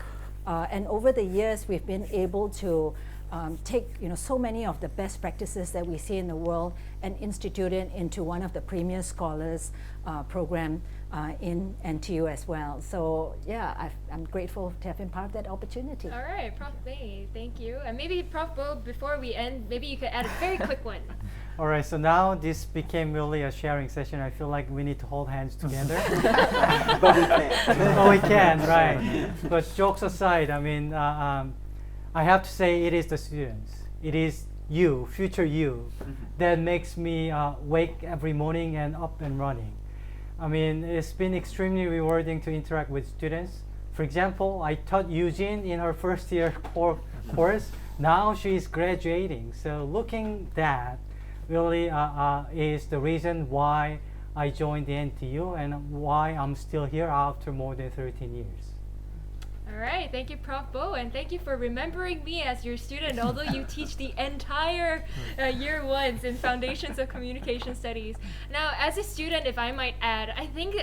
And over the years, we've been able to take so many of the best practices that we see in the world and institute it into one of the premier scholars program in NTU as well. So yeah, I'm grateful to have been part of that opportunity. All right, Prof. May, thank you. And maybe Prof. Bo, before we end, maybe you could add a very quick one. All right, so now this became really a sharing session. I feel like we need to hold hands together. But we can. Oh, we can, right. But jokes aside, I mean, I have to say it is the students. It is you, future you, that makes me wake every morning and up and running. I mean, it's been extremely rewarding to interact with students. For example, I taught Eugene in her first year course. Now she's graduating. So looking that really is the reason why I joined the NTU and why I'm still here after more than 13 years. All right, thank you, Prof. Bo, and thank you for remembering me as your student, although you teach the entire year ones in Foundations of Communication Studies. Now, as a student, if I might add, I think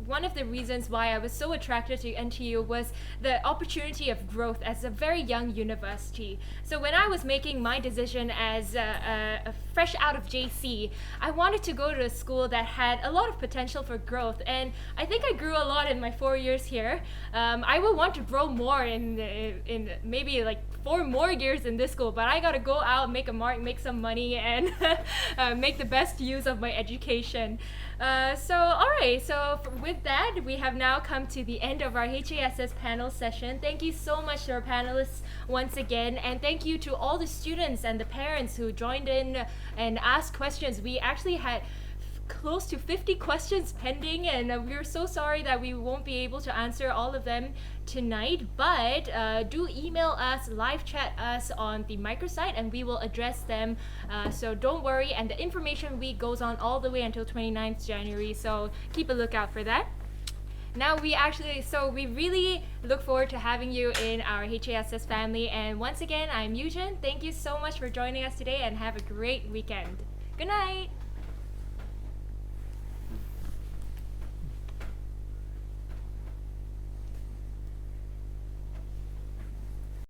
one of the reasons why I was so attracted to NTU was the opportunity of growth as a very young university. So when I was making my decision as a fresh out of JC, I wanted to go to a school that had a lot of potential for growth, and I think I grew a lot in my 4 years here. I will want to grow more in maybe like 4 more years in this school, but I gotta go out, make a mark, make some money, and make the best use of my education. Alright, so with that, we have now come to the end of our HASS panel session. Thank you so much to our panelists once again, and thank you to all the students and the parents who joined in and asked questions. We actually had close to 50 questions pending, and we're so sorry that we won't be able to answer all of them tonight, but do email us, live chat us on the microsite, and we will address them, so don't worry. And the information week goes on all the way until 29th January, so keep a lookout for that. Now we really look forward to having you in our HASS family, and once again, I'm Yujin. Thank you so much for joining us today, and have a great weekend. Good night!